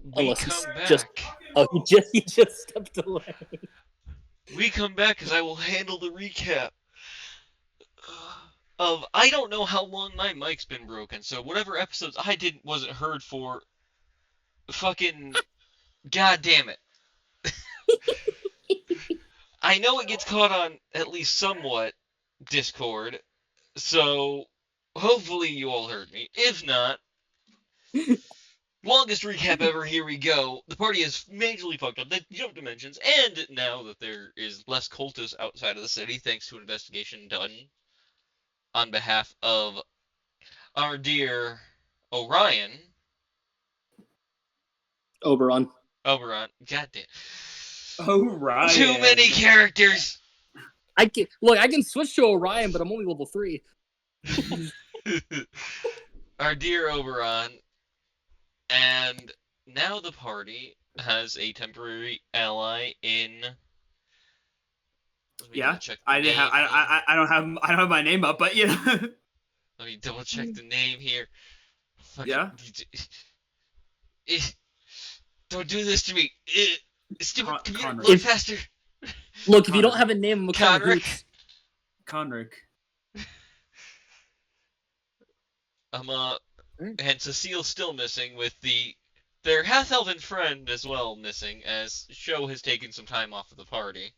We Unless come he's just... back. Oh, he just stepped away. We come back because I will handle the recap of I don't know how long my mic's been broken, so whatever episodes I didn't wasn't heard for, fucking god damn it. I know it gets caught on at least somewhat Discord, so hopefully you all heard me. If not, longest recap ever, here we go. The party is majorly fucked up. They jumped dimensions, and now that there is less cultists outside of the city, thanks to an investigation done on behalf of our dear Orion. Oberon. Oberon. Goddamn. Too many Orion. characters. I can switch to Orion, but I'm only level 3. Our dear Oberon. And now the party has a temporary ally in. Let me Yeah, double check the I didn't have. name here. I don't have my name up, but yeah. Let me double check the name here. Fucking. Yeah. Don't do this to me. Stupid computer. Conrick. Look faster. Look, if you don't have a name, I'm gonna call you Conrick. Hoots. Conrick. And Cecile's still missing with their half-elven friend as well missing, as Sho has taken some time off of the party.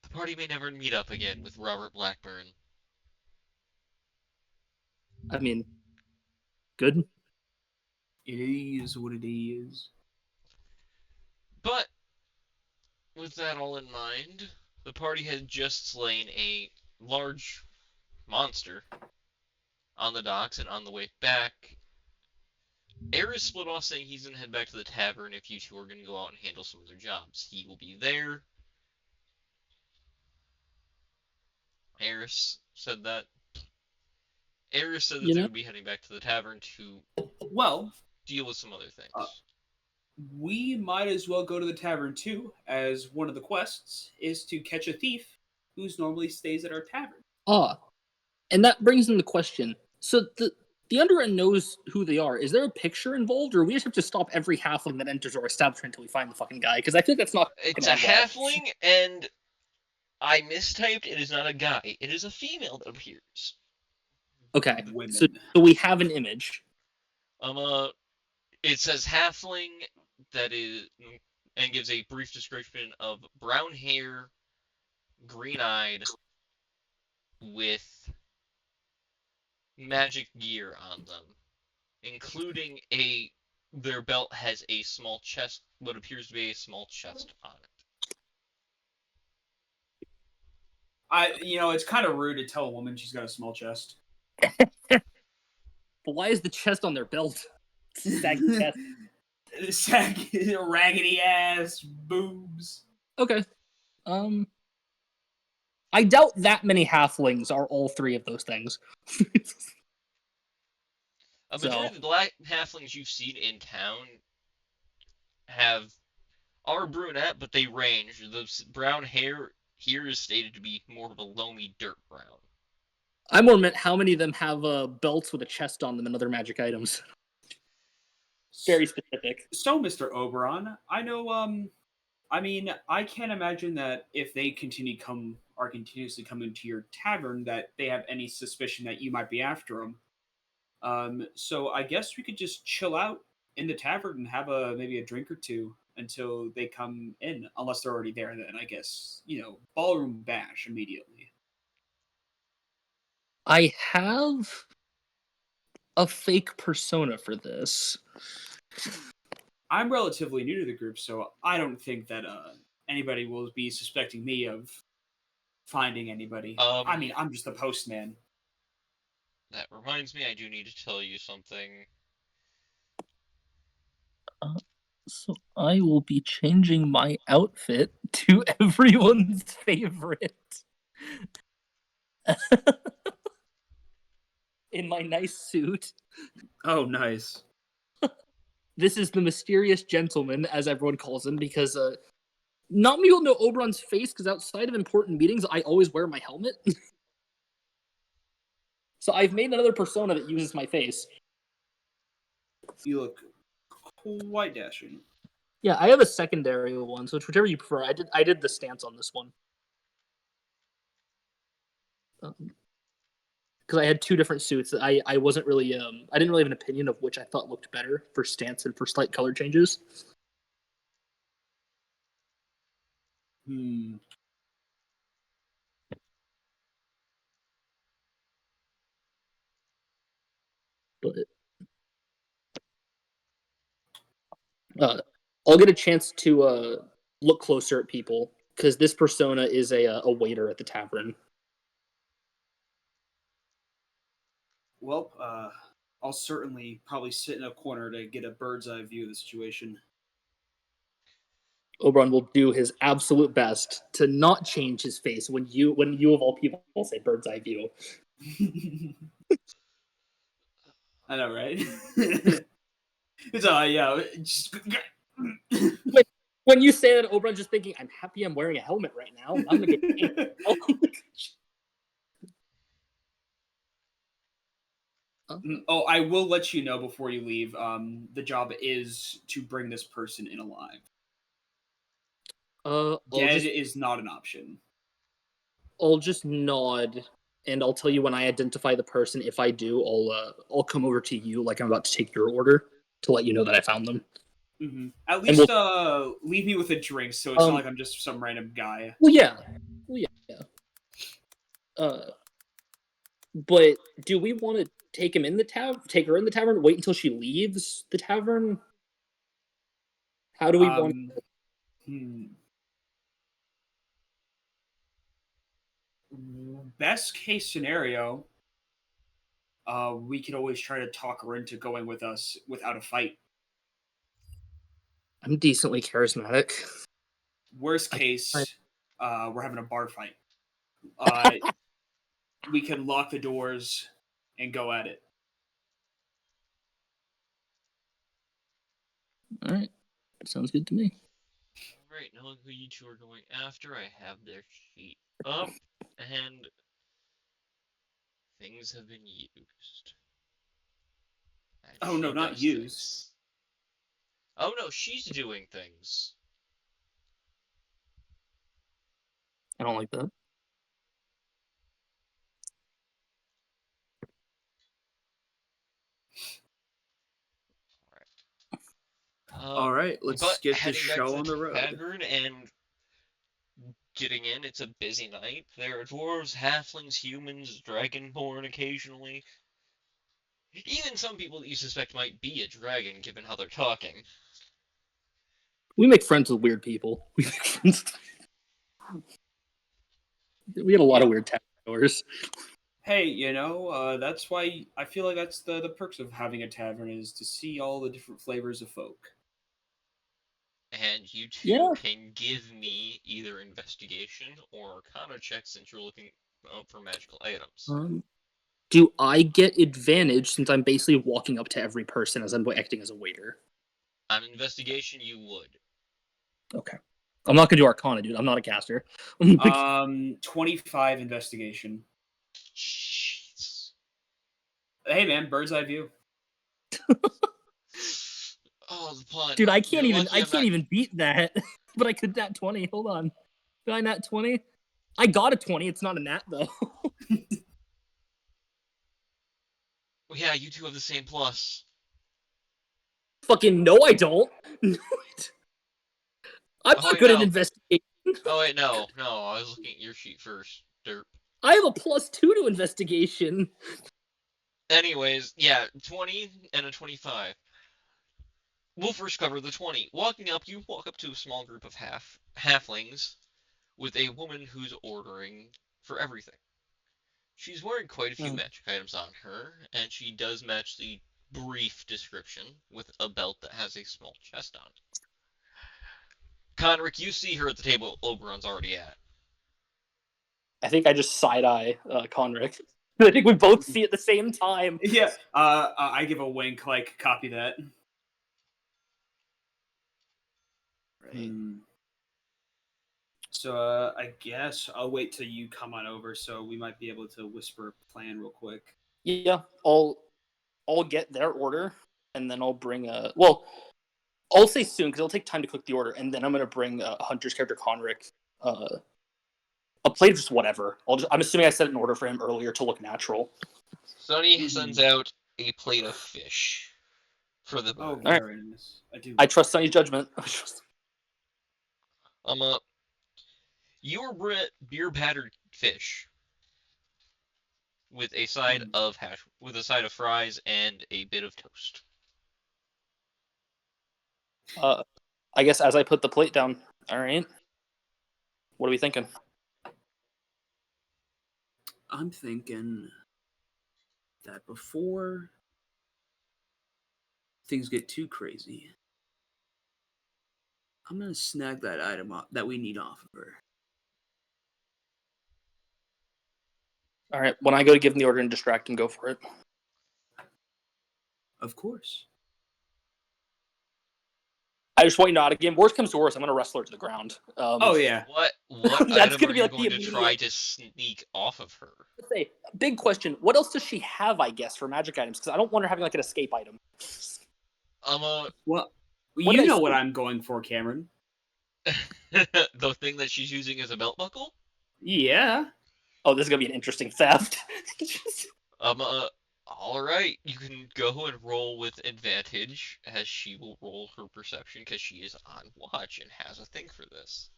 The party may never meet up again with Robert Blackburn. I mean, good. It is what it is. But, with that all in mind, the party had just slain a large monster on the docks, and on the way back, Eris split off saying he's going to head back to the tavern if you two are going to go out and handle some of their jobs. He will be there. Eris said that they would be heading back to the tavern to deal with some other things. We might as well go to the tavern too, as one of the quests is to catch a thief who's normally stays at our tavern. And that brings in the question. So the Underground knows who they are. Is there a picture involved, or we just have to stop every halfling that enters our establishment until we find the fucking guy? Because I think that's not. It's a halfling, and I mistyped. It is not a guy. It is a female that appears. Okay, so we have an image. It says halfling, that is, and gives a brief description of brown hair, green-eyed, with magic gear on them, including their belt has a small chest, what appears to be a small chest on it. It's kind of rude to tell a woman she's got a small chest. But why is the chest on their belt? Saggy chest. Saggy, raggedy ass boobs. Okay. I doubt that many halflings are all three of those things. A majority of the black halflings you've seen in town are brunette, but they range. The brown hair here is stated to be more of a loamy dirt brown. I more meant how many of them have belts with a chest on them and other magic items. Very specific. So, Mr. Oberon, I know, I can't imagine that if they are continuously coming to your tavern, that they have any suspicion that you might be after them. So I guess we could just chill out in the tavern and have maybe a drink or two until they come in, unless they're already there. Then I guess ballroom bash immediately. I have a fake persona for this. I'm relatively new to the group, so I don't think that anybody will be suspecting me of finding anybody. I'm just the postman. That reminds me, I do need to tell you something. So I will be changing my outfit to everyone's favorite. In my nice suit. Oh, nice. This is the mysterious gentleman, as everyone calls him, because not many people know Oberon's face, because outside of important meetings, I always wear my helmet. So I've made another persona that uses my face. You look quite dashing. Yeah, I have a secondary one, so it's whichever you prefer. I did the stance on this one. Because I had two different suits. I wasn't really I didn't really have an opinion of which I thought looked better for stance and for slight color changes. Hmm. But I'll get a chance to look closer at people because this persona is a waiter at the tavern. Well, I'll certainly probably sit in a corner to get a bird's eye view of the situation. Oberon will do his absolute best to not change his face when you of all people say bird's eye view. I know, right? It's yeah, just When you say that, Oberon's just thinking, "I'm happy I'm wearing a helmet right now. I'm gonna get paid." Oh, I will let you know before you leave. The job is to bring this person in alive. Dead is not an option. I'll just nod, and I'll tell you when I identify the person. If I do, I'll come over to you like I'm about to take your order to let you know that I found them. Mm-hmm. At And least leave me with a drink, so it's not like I'm just some random guy. Well, yeah. But do we want to take him in the tavern? Take her in the tavern? Wait until she leaves the tavern? How do we want? Best case scenario, we could always try to talk her into going with us without a fight. I'm decently charismatic. Worst case, we're having a bar fight. We can lock the doors and go at it. All right, sounds good to me. All right, knowing who you two are going after, I have their sheet up, and things have been used. And Oh no, she not does used. things. Oh no, she's doing things. I don't like that. All right, let's but get this heading back show to on the road. tavern and getting in, it's a busy night. There are dwarves, halflings, humans, dragonborn occasionally. Even some people that you suspect might be a dragon, given how they're talking. We make friends with weird people. We make friends. We had a lot of weird tavern doors. Hey, that's why I feel like that's the perks of having a tavern is to see all the different flavors of folk. And you two can give me either investigation or arcana checks since you're looking for magical items. Do I get advantage since I'm basically walking up to every person as I'm acting as a waiter? On investigation, you would. Okay. I'm not gonna do Arcana, dude. I'm not a caster. 25 investigation. Jeez. Hey man, bird's eye view. Oh, the pun. Dude, I can't even beat that. But I could nat 20. Hold on. Did I nat 20? I got a 20. It's not a nat though. Well, yeah, you two have the same plus. Fucking no, I don't. I'm not good at investigation. Oh wait, no. I was looking at your sheet first. Derp. I have a +2 to investigation. Anyways, yeah, 20 and a 25. We'll first cover the 20. Walking up, you walk up to a small group of halflings with a woman who's ordering for everything. She's wearing quite a few magic items on her, and she does match the brief description with a belt that has a small chest on it. Conric, you see her at the table Oberon's already at. I think I just side-eye Conric. I think we both see at the same time. Yeah, I give a wink, like, copy that. Right. So, I guess I'll wait till you come on over, so we might be able to whisper a plan real quick. Yeah, I'll get their order, and then I'll bring a... Well, I'll say soon because it'll take time to cook the order, and then I'm gonna bring Hunter's character Conric a plate of just whatever. I'm assuming I set an order for him earlier to look natural. Sonny sends out a plate of fish for the Oh, bird. All right. very nice. I do. I trust Sonny's judgment. You were beer battered fish with a side of fries and a bit of toast. I guess as I put the plate down. All right. What are we thinking? I'm thinking that before things get too crazy, I'm gonna snag that item that we need off of her. All right. When I go to give him the order and distract him, go for it. Of course. I just want you to know, again, worst comes to worst, I'm going to wrestle her to the ground. Oh yeah. What That's item gonna are be you like going the to try immediate- to sneak off of her? Let's say, big question. What else does she have, I guess, for magic items? Because I don't want her having like an escape item. Well, What you did I know what say? I'm going for, Cameron. the thing that she's using as a belt buckle? Yeah. Oh, this is going to be an interesting theft. All right, you can go and roll with advantage as she will roll her perception because she is on watch and has a thing for this.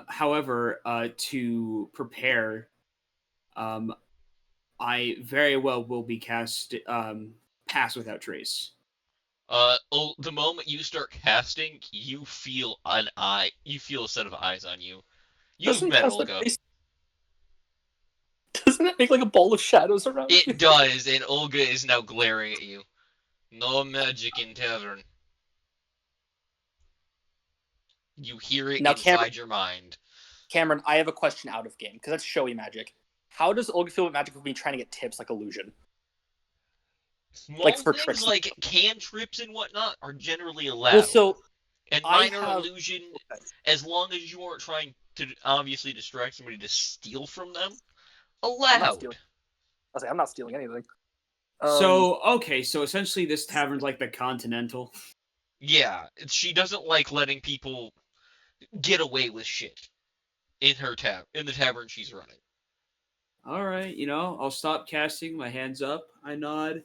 However, to prepare, I very well will be cast pass without trace. The moment you start casting, you feel you feel a set of eyes on you. You've Doesn't met pass the Olga. face- Doesn't it make like a ball of shadows around you? It does, and Olga is now glaring at you. No magic in tavern. You hear it Now, inside your mind. Cameron, I have a question out of game because that's showy magic. How does Olga feel about magic with me trying to get tips like illusion? Small Like for things tricks. like cantrips and whatnot are generally allowed. Well, so and I minor have- illusion, as long as you aren't trying to obviously distract somebody to steal from them, I'm not allowed. stealing. I say I'm not stealing anything. So essentially this tavern's like the Continental. Yeah, she doesn't like letting people get away with shit in the tavern she's running. All right, I'll stop casting. My hands up. I nod,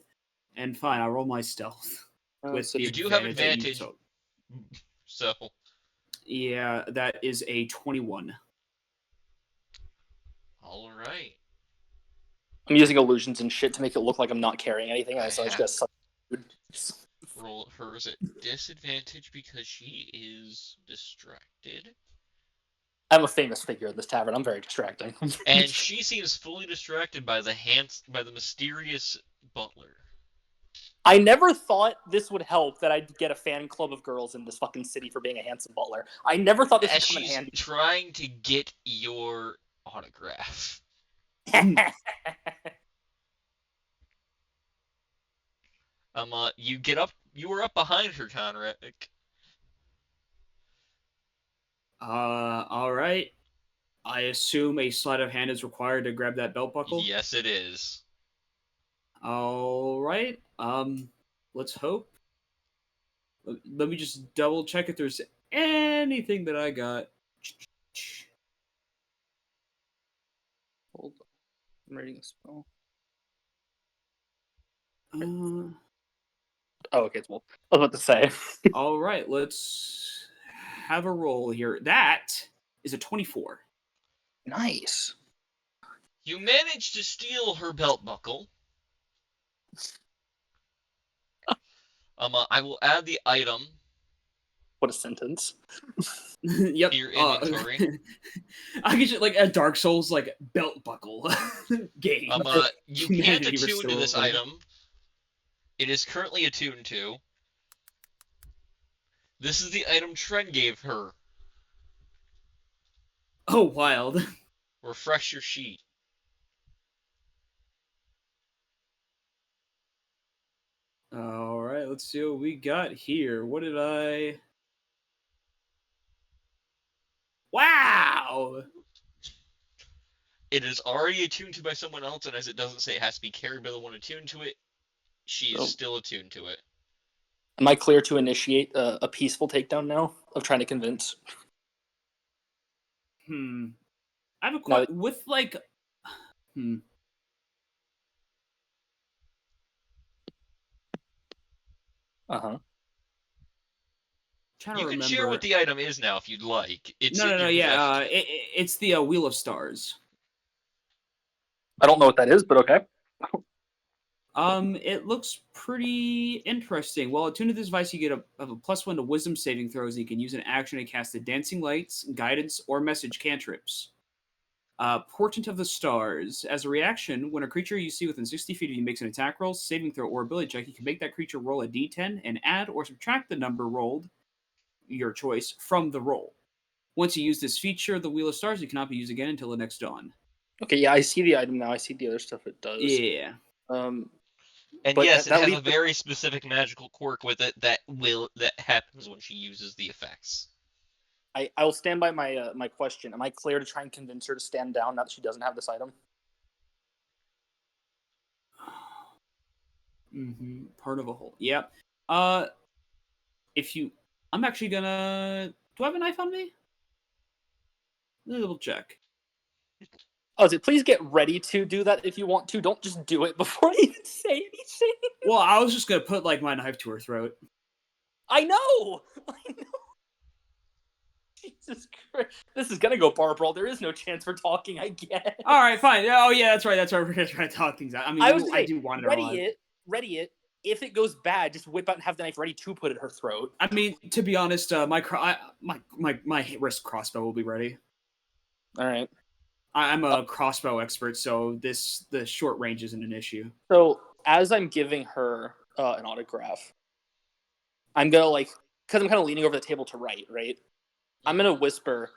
and fine. I'll roll my stealth with so the you do have advantage that you advantage. told. So, Yeah, that is a 21. all right. I'm using illusions and shit to make it look like I'm not carrying anything. So I just got Roll hers at disadvantage because she is distracted. I'm a famous figure in this tavern. I'm very distracting. And she seems fully distracted by the mysterious butler. I never thought this would help that I'd get a fan club of girls in this fucking city for being a handsome butler. I never thought this As would come in she's handy. trying to get your autograph. You were up behind her, Conrad. All right. I assume a sleight of hand is required to grab that belt buckle. Yes, it is. All right. Let's hope. Let me just double check if there's anything that I got. Hold on. I'm reading a spell. Oh, okay, it's well. I was about to say. All right, let's have a roll here. That is a 24. Nice. You managed to steal her belt buckle. I will add the item What a sentence. Yep. to your inventory. I get you like a Dark Souls like belt buckle game. You Imagine can't you were attune to this stolen. item. It is currently attuned to. This is the item Tren gave her. Oh, wild. Refresh your sheet. All right, let's see what we got here. What did I? Wow. It is already attuned to by someone else, and as it doesn't say it has to be carried by the one attuned to it, she is Oh. still attuned to it. Am I clear to initiate a peaceful takedown now of trying to convince? I have a No. question with like. Uh-huh. Trying to You can remember. share what the item is now if you'd like. It's No, in your yeah. possession. It's the Wheel of Stars. I don't know what that is, but okay. It looks pretty interesting. Well, attuned to this device, you get a +1 to Wisdom saving throws. You can use an action to cast the Dancing Lights, Guidance, or Message cantrips. Portent of the Stars. As a reaction, when a creature you see within 60 feet of you makes an attack roll, saving throw, or ability check, you can make that creature roll a d10 and add or subtract the number rolled, your choice, from the roll. Once you use this feature, the Wheel of Stars, it cannot be used again until the next dawn. Okay, yeah, I see the item now. I see the other stuff it does. Yeah. And But yes, it that has a leaves very specific magical quirk with it that happens when she uses the effects. I will stand by my my question. Am I clear to try and convince her to stand down now that she doesn't have this item? Part of a whole. Yep. If you, I'm actually gonna. Do I have a knife on me? Let me double check. Oh, is it please get ready to do that if you want to. Don't just do it before I even say anything. Well, I was just gonna put like my knife to her throat. I know. Jesus Christ. This is gonna go barbaro. There is no chance for talking, I guess. All right, fine. Oh yeah, that's right. That's right. We're gonna try to talk things out. I mean, I do want it alive. ready it. If it goes bad, just whip out and have the knife ready to put it in her throat. I mean, to be honest, my wrist crossbow will be ready. All right. I'm a crossbow expert, so the short range isn't an issue. So as I'm giving her an autograph, I'm gonna because I'm kind of leaning over the table to write, right? I'm gonna whisper.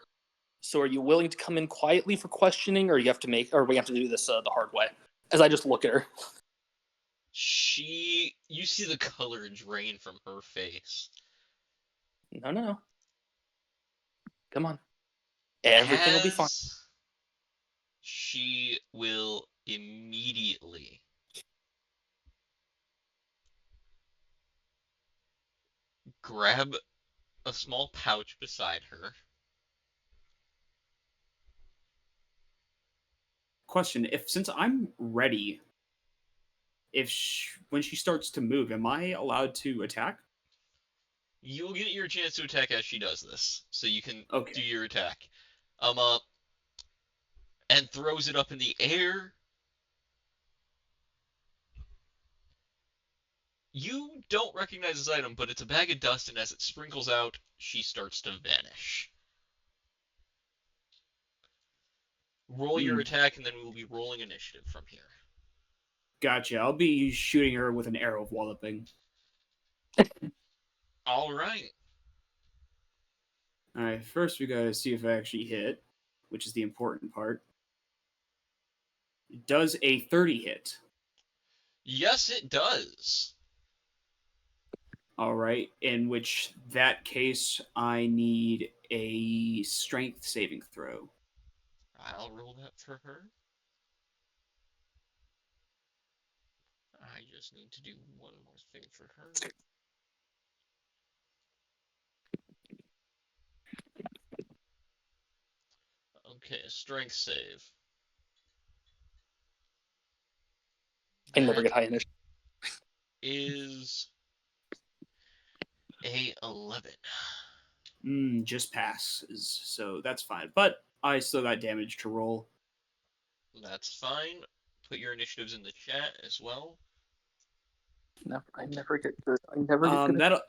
So are you willing to come in quietly for questioning, or we have to do this the hard way? As I just look at her. You see the color drain from her face. No. Come on. Everything will be fine. She will immediately grab a small pouch beside her. Question: since I'm ready, when she starts to move, am I allowed to attack? You'll get your chance to attack as she does this, so you can Okay. do your attack. And throws it up in the air. You don't recognize this item, but it's a bag of dust, and as it sprinkles out, she starts to vanish. Roll your attack, and then we'll be rolling initiative from here. Gotcha. I'll be shooting her with an arrow of walloping. All right. All right. First, we gotta see if I actually hit, which is the important part. Does a 30 hit? Yes, it does. All right. In which that case, I need a strength saving throw. I'll roll that for her. I just need to do one more thing for her. Okay, a strength save. I never get high initiative. Is a 11. Just passes, so that's fine. But I still got damage to roll. That's fine. Put your initiatives in the chat as well. I never get good.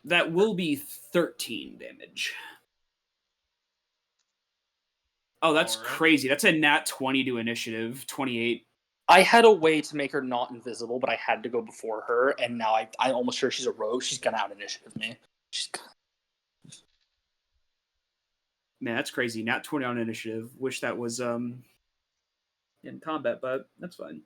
That will be 13 damage. Oh, that's crazy. That's a nat 20 to initiative. 28. I had a way to make her not invisible, but I had to go before her, and now I'm almost sure she's a rogue. She's gonna out initiative me. Man, that's crazy. Nat 20 on initiative. Wish that was in combat, but that's fine.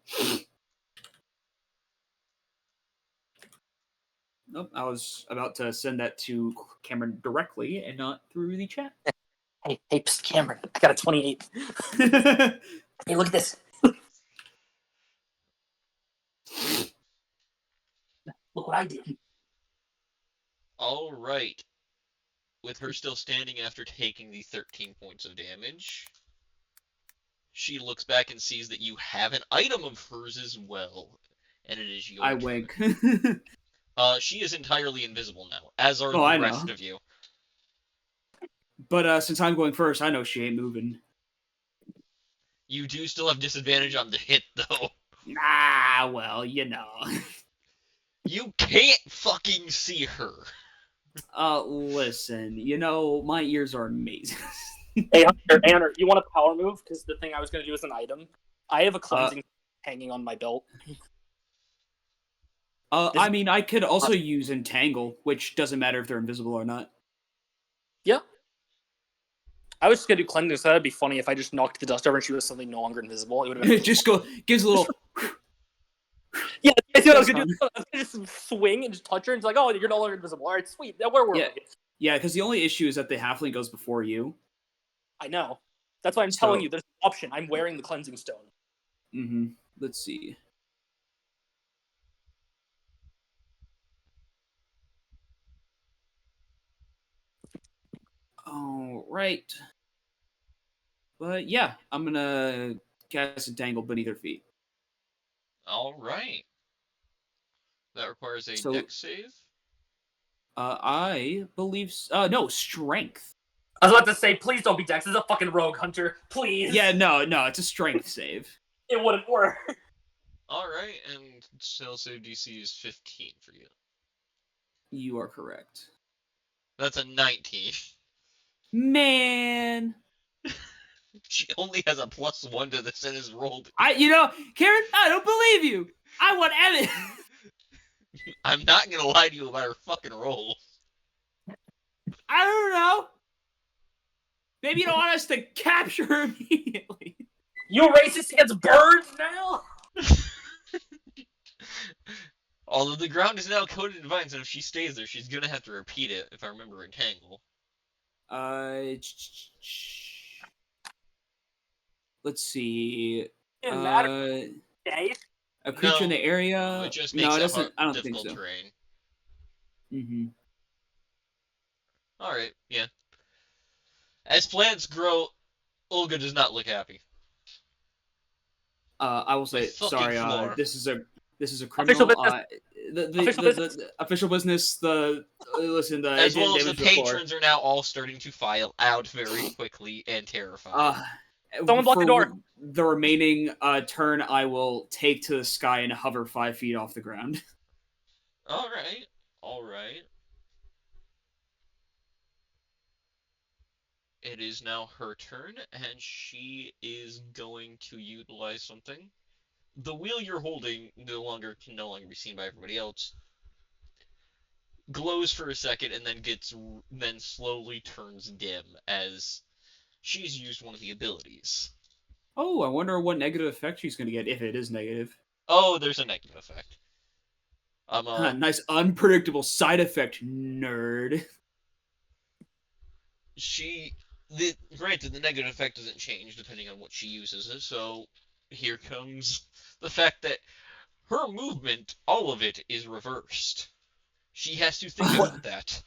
Nope, I was about to send that to Cameron directly and not through the chat. Hey, psst, Cameron, I got a 28. Hey, look at this. Look what I did. All right. With her still standing after taking the 13 points of damage, she looks back and sees that you have an item of hers as well, and it is I your turn. wink. She is entirely invisible now, as are Oh, the I rest know. of you. But since I'm going first, I know she ain't moving. You do still have disadvantage on the hit, though. Ah, well, you know. You can't fucking see her. Listen, you know, my ears are amazing. Hey, Hunter, you want a power move? Because the thing I was going to do is an item. I have a cleansing hanging on my belt. I mean, I could also use Entangle, which doesn't matter if they're invisible or not. Yeah. I was just going to do cleansing, so that'd be funny if I just knocked the dust over and she was suddenly no longer invisible. It would have been It just gives a little. Yeah, I see what I was going to do. I was going to just swing and just touch her and it's like, oh, you're no longer invisible. All right, sweet. Now, where were Yeah, we? yeah. Because the only issue is that the halfling goes before you. I know. That's why I'm telling you there's an option. I'm wearing the cleansing stone. Mm-hmm. Let's see. All right. But yeah, I'm gonna cast Entangle beneath her feet. All right. That requires a So, dex save. I believe. No, Strength. I was about to say, please don't be Dex. This is a fucking rogue, Hunter. Please. Yeah, no, it's a Strength save. It wouldn't work. All right, and still save DC is 15 for you. You are correct. That's a 19. Man, She only has a +1 to this and is rolled. Karen, I don't believe you. I want Evan. I'm not gonna lie to you about her fucking rolls. I don't know. Maybe you don't want us to capture her immediately. You racist against birds now? Although the ground is now coated in vines, and if she stays there, she's gonna have to repeat it, if I remember Entangle. Let's see. It matter. A creature in the area. It just No, makes it it doesn't. I don't think difficult so. terrain. Mm-hmm. Alright, yeah. As plants grow, Olga does not look happy. I will The say fucking sorry. floor. This is a criminal. Official business. The official business. Listen. As well as the damage the floor. patrons are now all starting to file out very quickly and terrified. Someone block the door. The remaining turn, I will take to the sky and hover 5 feet off the ground. Alright, alright. It is now her turn, and she is going to utilize something. The wheel you're holding can no longer be seen by everybody else. Glows for a second and then slowly turns dim as she's used one of the abilities. Oh, I wonder what negative effect she's going to get if it is negative. Oh, there's a negative effect. Nice unpredictable side effect, nerd. Granted, the negative effect doesn't change depending on what she uses, so here comes the fact that her movement, all of it, is reversed. She has to think about that.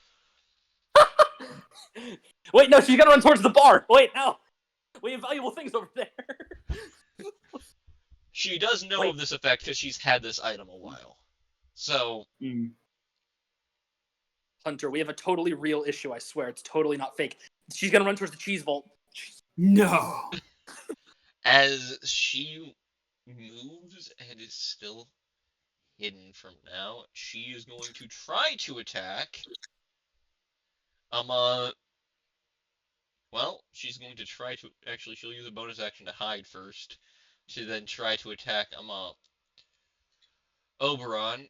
Wait, no, she's gotta run towards the bar. Wait, no. We have valuable things over there. She does know of this effect because she's had this item a while. So. Hunter, we have a totally real issue, I swear. It's totally not fake. She's gonna run towards the cheese vault. No. As she moves and is still hidden from now, she is going to try to attack. Well, she's going to try to actually. She'll use a bonus action to hide first, to then try to attack Oberon.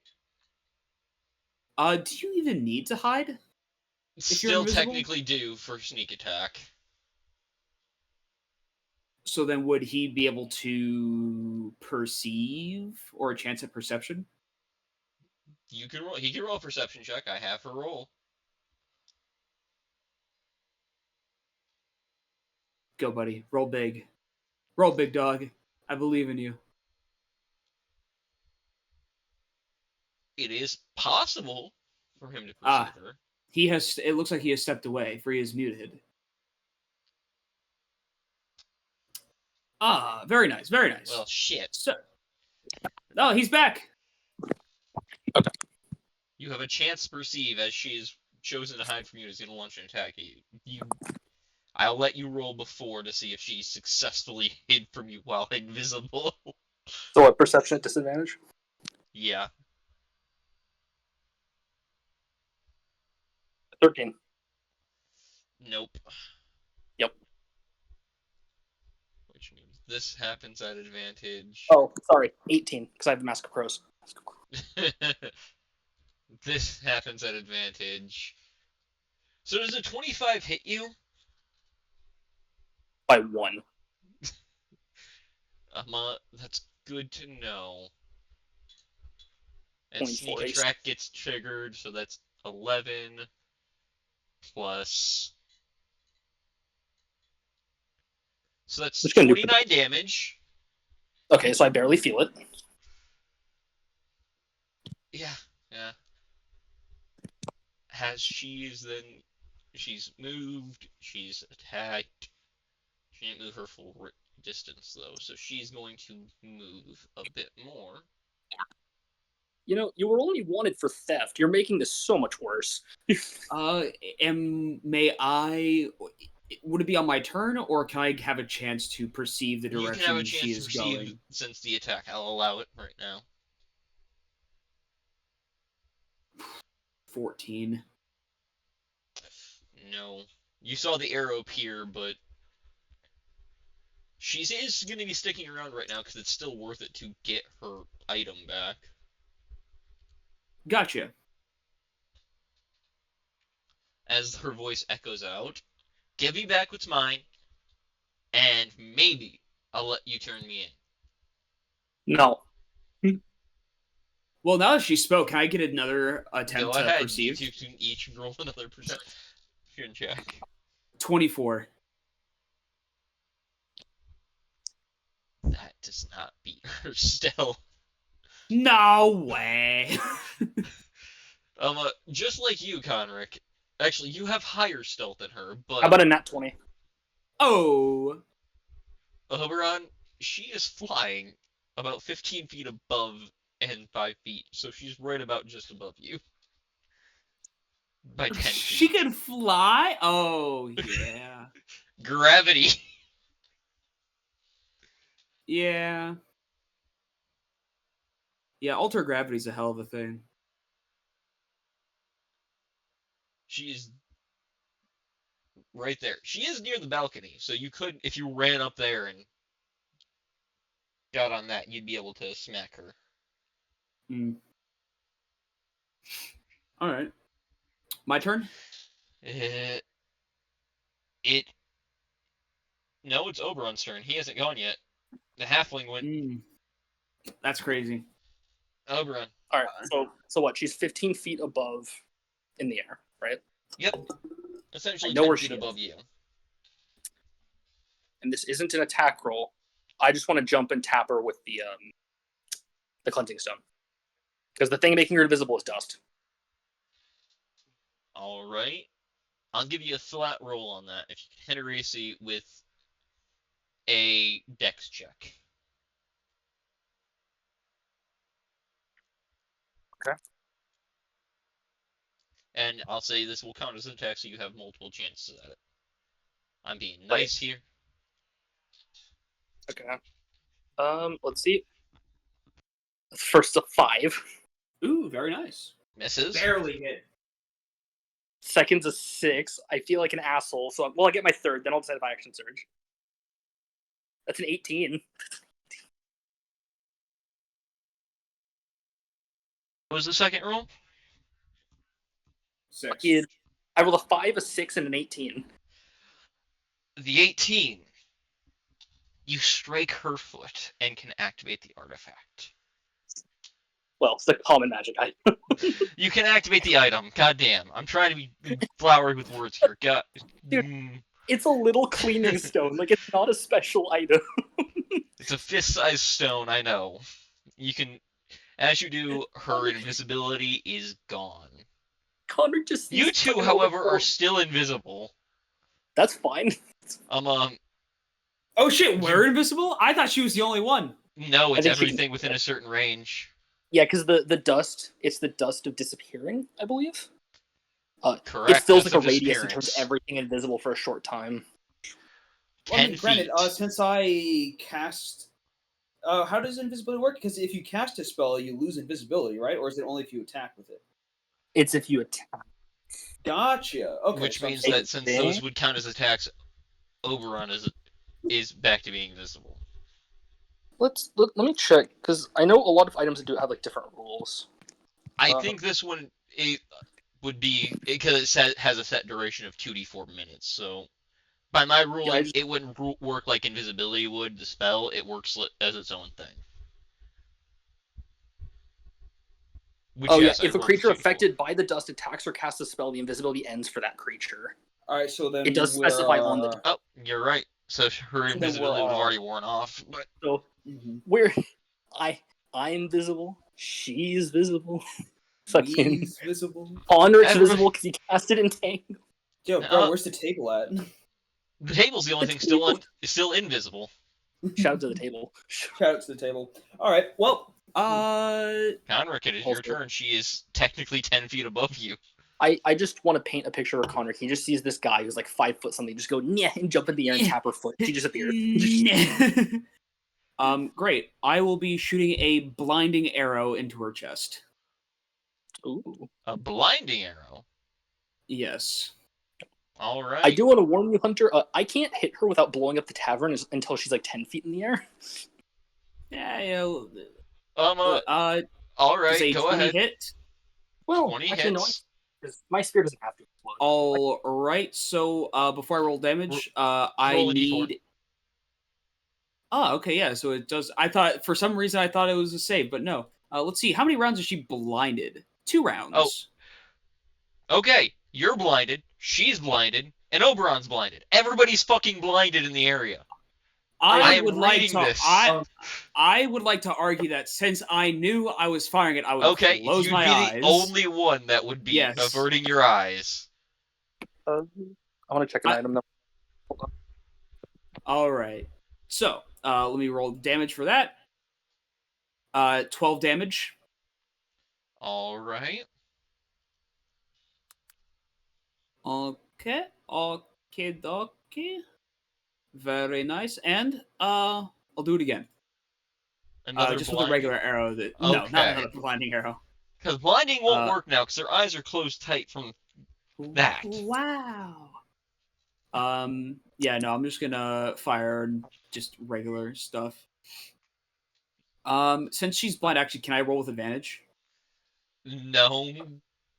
Do you even need to hide? Still technically do for sneak attack. So then would he be able to perceive or a chance at perception? You can roll. He can roll a perception check. I have her roll. Go, buddy. Roll big. Roll big, dog. I believe in you. It is possible. for him to Ah, perceive her. he has. It looks like he has stepped away, for he is muted. Ah, very nice, very nice. Well, shit. So, oh, he's back. You have a chance to perceive as she is chosen to hide from you is going to launch an attack at you. I'll let you roll before to see if she successfully hid from you while invisible. So a perception at disadvantage? Yeah. 13. Nope. Yep. Which means this happens at advantage. Oh, sorry. 18, because I have the Mask of Crows. This happens at advantage. So does a 25 hit you? By 1. That's good to know. And 24 sneak attack gets triggered, so that's 11 plus. So that's 29 damage. Okay, so I barely feel it. Yeah. She's moved, she's attacked. She didn't move her full distance though, so she's going to move a bit more. You know, you were only wanted for theft. You're making this so much worse. May I? Would it be on my turn, or can I have a chance to perceive the You can have a direction she chance to is perceive going? since the attack. I'll allow it right now. 14. No. You saw the arrow appear, but she is going to be sticking around right now because it's still worth it to get her item back. Gotcha. As her voice echoes out, give me back what's mine, and maybe I'll let you turn me in. No. Well, now that she spoke, can I get another attempt Go to ahead. perceive? You can each roll another perception check. 24. That does not beat her stealth. No way. Just like you, Conric. Actually, you have higher stealth than her, but How about a nat 20? Oh. Oberon, she is flying about 15 feet above and 5 feet, so she's right about just above you. By 10 feet. She can fly? Oh, yeah. Gravity. Yeah. Yeah, alter gravity's a hell of a thing. She's right there. She is near the balcony, so you could, if you ran up there and got on that, you'd be able to smack her. Alright. My turn? No, it's Oberon's turn. He hasn't gone yet. The halfling went. That's crazy. Oberon. Alright, so what? She's 15 feet above in the air, right? Yep. Essentially 10 know feet above you. And this isn't an attack roll. I just want to jump and tap her with the cleansing stone. Because the thing making her invisible is dust. Alright. I'll give you a flat roll on that if you can hit her AC with a dex check. Okay. And I'll say this will count as an attack, so you have multiple chances at it. I'm being nice here. Okay. Let's see. First a 5. Ooh, very nice. Misses. Barely hit. Second's a 6. I feel like an asshole, so I get my third, then I'll decide if I action surge. That's an 18. What was the second roll? 6. I rolled a 5, a 6, and an 18. The 18. You strike her foot and can activate the artifact. Well, it's the common magic item. You can activate the item. Goddamn. I'm trying to be flowery with words here. Dude, it's a little cleaning stone. Like, it's not a special item. It's a fist-sized stone, I know. You can... As you do, her invisibility is gone. Connor just sees You two, fucking however, are overflow. still invisible. That's fine. Oh shit, we're invisible? I thought she was the only one. No, I it's think she everything within a certain range. Yeah, because the dust, it's the dust of disappearing, I believe. It Correct. feels That's like a a radius and turns disappearance. everything invisible for a short time. Well, I 10 mean, granted, feet. since I cast, how does invisibility work? Because if you cast a spell, you lose invisibility, right? Or is it only if you attack with it? It's if you attack. Gotcha. Okay, Which so I'm means I that since those think would count as attacks, Oberon is back to being invisible. let me check because I know a lot of items that do have like different rules. I think this one would be because it has a set duration of 2d4 minutes. So by my Yeah, ruling, it wouldn't work like invisibility would. The spell it works as its own thing. Which yeah, yes, I if a rolled a creature 2d4. affected by the dust attacks or casts a spell, the invisibility ends for that creature. all right. So It then does specify on the Oh, you're right. So her so then we're invisibility would have all. already worn off. But so Mm-hmm. we're I'm visible. She's visible. Fucking We's visible. Conric's everybody, visible because he cast it in Tango. Yo, bro, where's the table at? the table's the only The thing table. still invisible. Shout out to the table. Shout out to the table. All right. Well, Conric, it is your Also, turn. She is technically 10 feet above you. I just want to paint a picture of Connor. He just sees this guy who's like 5 foot something, just go yeah and jump in the air and tap her foot. She disappears. great. I will be shooting a blinding arrow into her chest. Ooh. A blinding arrow. Yes. All right. I do want to warn you, Hunter. I can't hit her without blowing up the tavern until she's like 10 feet in the air. Yeah, you know, All does right. a Go 20 ahead. hit? Well, 20 actually, no, hits. because my spear doesn't have to explode. All right. So before I roll damage, I roll a d4. need. Oh, okay, yeah. So it does. I thought for some reason I thought it was a save, but no. Let's see. How many rounds is she blinded? 2 Oh, rounds. okay. You're blinded. She's blinded. And Oberon's blinded. Everybody's fucking blinded in the area. I I am would like reading to. this. I would like to argue that since I knew I was firing it, I would Okay, close you'd my be the eyes. only one that would be Yes. averting your eyes. I want to check an item now. Hold on. All right. So let me roll damage for that. 12 damage. All right. Okay. Okay. Okay. Very nice. And I'll do it again. Another Just with a blinding. regular arrow. No, not Okay. another blinding arrow. Because blinding won't Uh, work now because their eyes are closed tight from that. Wow. Yeah, no, I'm just gonna fire just regular stuff. Since she's blind, actually, can I roll with advantage? No,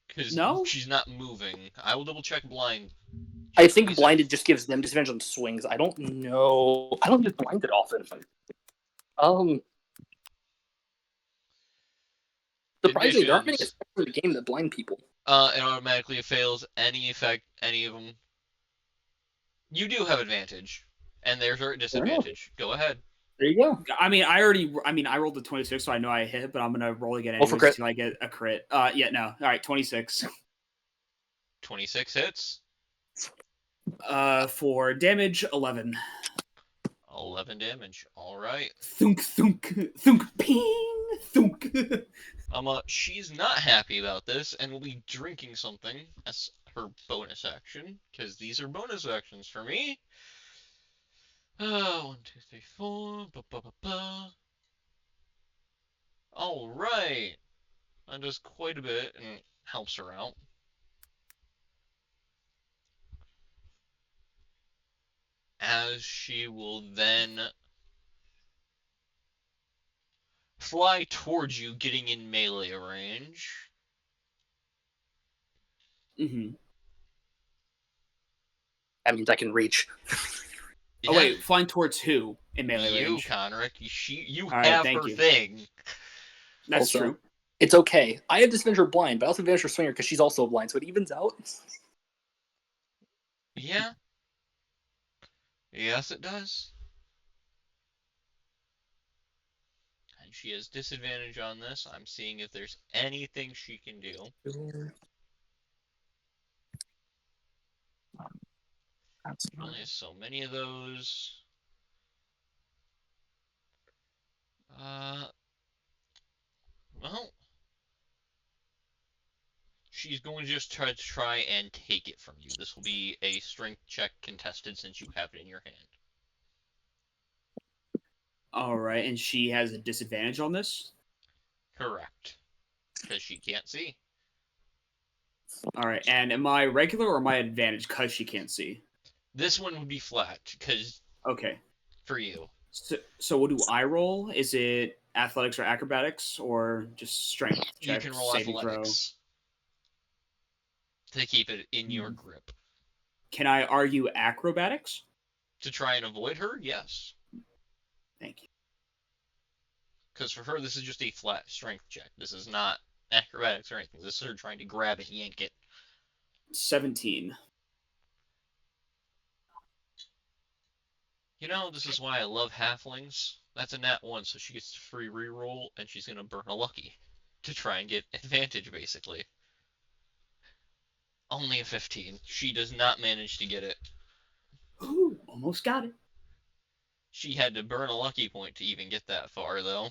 because No? she's not moving. I will double check blind. I Just to be think blinded safe. just gives them disadvantage on swings. I don't know. I don't use blinded often. Surprisingly, there aren't many Conditions. effects in the game that blind people. It automatically fails any effect, any of them. You do have advantage, and there's our disadvantage. Go ahead. There you go. I mean, I rolled the 26, so I know I hit, but I'm gonna roll again Roll for anyways crit. until I get a crit. Yeah, no. All right, 26. 26 hits. For damage, 11. 11 damage. All right. Thunk, thunk, thunk, ping, thunk. She's not happy about this and will be drinking something as her bonus action, because these are bonus actions for me. 1, 2, 3, 4. Ba, ba, ba, ba. All right. That does quite a bit and helps her out. As she will then fly towards you, getting in melee range. Mm-hmm. That means I can reach. Yeah, Oh wait, flying towards who in melee you, range? Conric. You All right, have thank her you. thing. That's Also, true. It's okay. I have disadvantage for blind, but I also have advantage for swinger because she's also blind, so it evens out. Yeah. Yes, it does. And she has disadvantage on this. I'm seeing if there's anything she can do. That's Only so many of those. Well, she's going to just try and take it from you. This will be a strength check contested since you have it in your hand. All right, and she has a disadvantage on this. Correct. Because she can't see. All right, and am I regular or am I advantage because she can't see? This one would be flat, because Okay. for you. So what do I roll? Is it athletics or acrobatics or just strength You check, can roll saving throw? athletics to keep it in your grip. Can I argue acrobatics? To try and avoid her, yes. Thank you. Because for her, this is just a flat strength check. This is not acrobatics or anything. This is her trying to grab it and yank it. 17. You know, this is why I love halflings. That's a nat 1, so she gets a free reroll, and she's going to burn a lucky to try and get advantage, basically. Only a 15. She does not manage to get it. Ooh, almost got it. She had to burn a lucky point to even get that far, though.